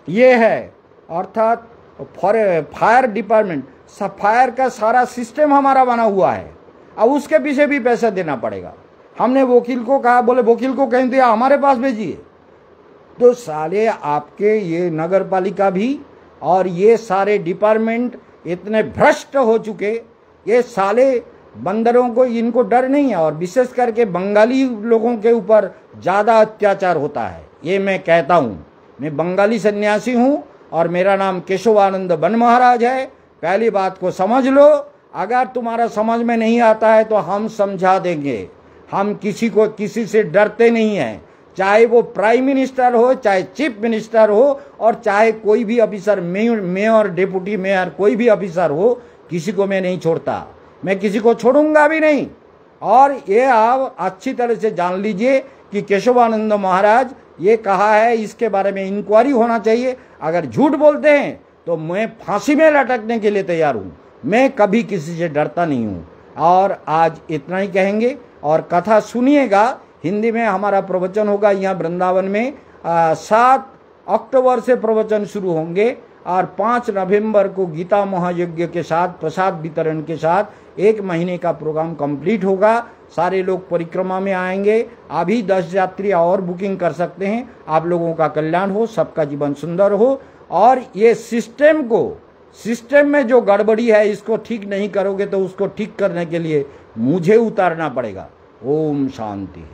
ये है, अर्थात फायर डिपार्टमेंट, फायर का सारा सिस्टम हमारा बना हुआ है, अब उसके पीछे भी पैसा देना पड़ेगा। हमने वकील को कहा, बोले वकील को कह दिया हमारे पास भेजिए। तो साले आपके ये नगर पालिका भी और ये सारे डिपार्टमेंट इतने भ्रष्ट हो चुके, ये साले बंदरों को इनको डर नहीं है। और विशेष करके बंगाली लोगों के ऊपर ज़्यादा अत्याचार होता है, ये मैं कहता हूँ। मैं बंगाली सन्यासी हूँ और मेरा नाम केशवानंद बन महाराज है। पहली बात को समझ लो, अगर तुम्हारा समझ में नहीं आता है तो हम समझा देंगे। हम किसी से डरते नहीं हैं, चाहे वो प्राइम मिनिस्टर हो, चाहे चीफ मिनिस्टर हो, और चाहे कोई भी ऑफिसर, मेयर, डिप्टी मेयर, कोई भी ऑफिसर हो, किसी को मैं नहीं छोड़ता, मैं किसी को छोड़ूंगा भी नहीं। और ये आप अच्छी तरह से जान लीजिए कि केशवानंद महाराज ये कहा है, इसके बारे में इंक्वायरी होना चाहिए। अगर झूठ बोलते हैं तो मैं फांसी में लटकने के लिए तैयार हूँ। मैं कभी किसी से डरता नहीं हूँ। और आज इतना ही कहेंगे और कथा सुनिएगा। हिंदी में हमारा प्रवचन होगा यहाँ वृंदावन में। 7 अक्टूबर से प्रवचन शुरू होंगे और 5 नवंबर को गीता महायज्ञ के साथ, प्रसाद वितरण के साथ 1 महीने का प्रोग्राम कंप्लीट होगा। सारे लोग परिक्रमा में आएंगे। अभी 10 यात्री और बुकिंग कर सकते हैं। आप लोगों का कल्याण हो, सबका जीवन सुंदर हो। और ये सिस्टम में जो गड़बड़ी है, इसको ठीक नहीं करोगे तो उसको ठीक करने के लिए मुझे उतारना पड़ेगा। ओम शांति।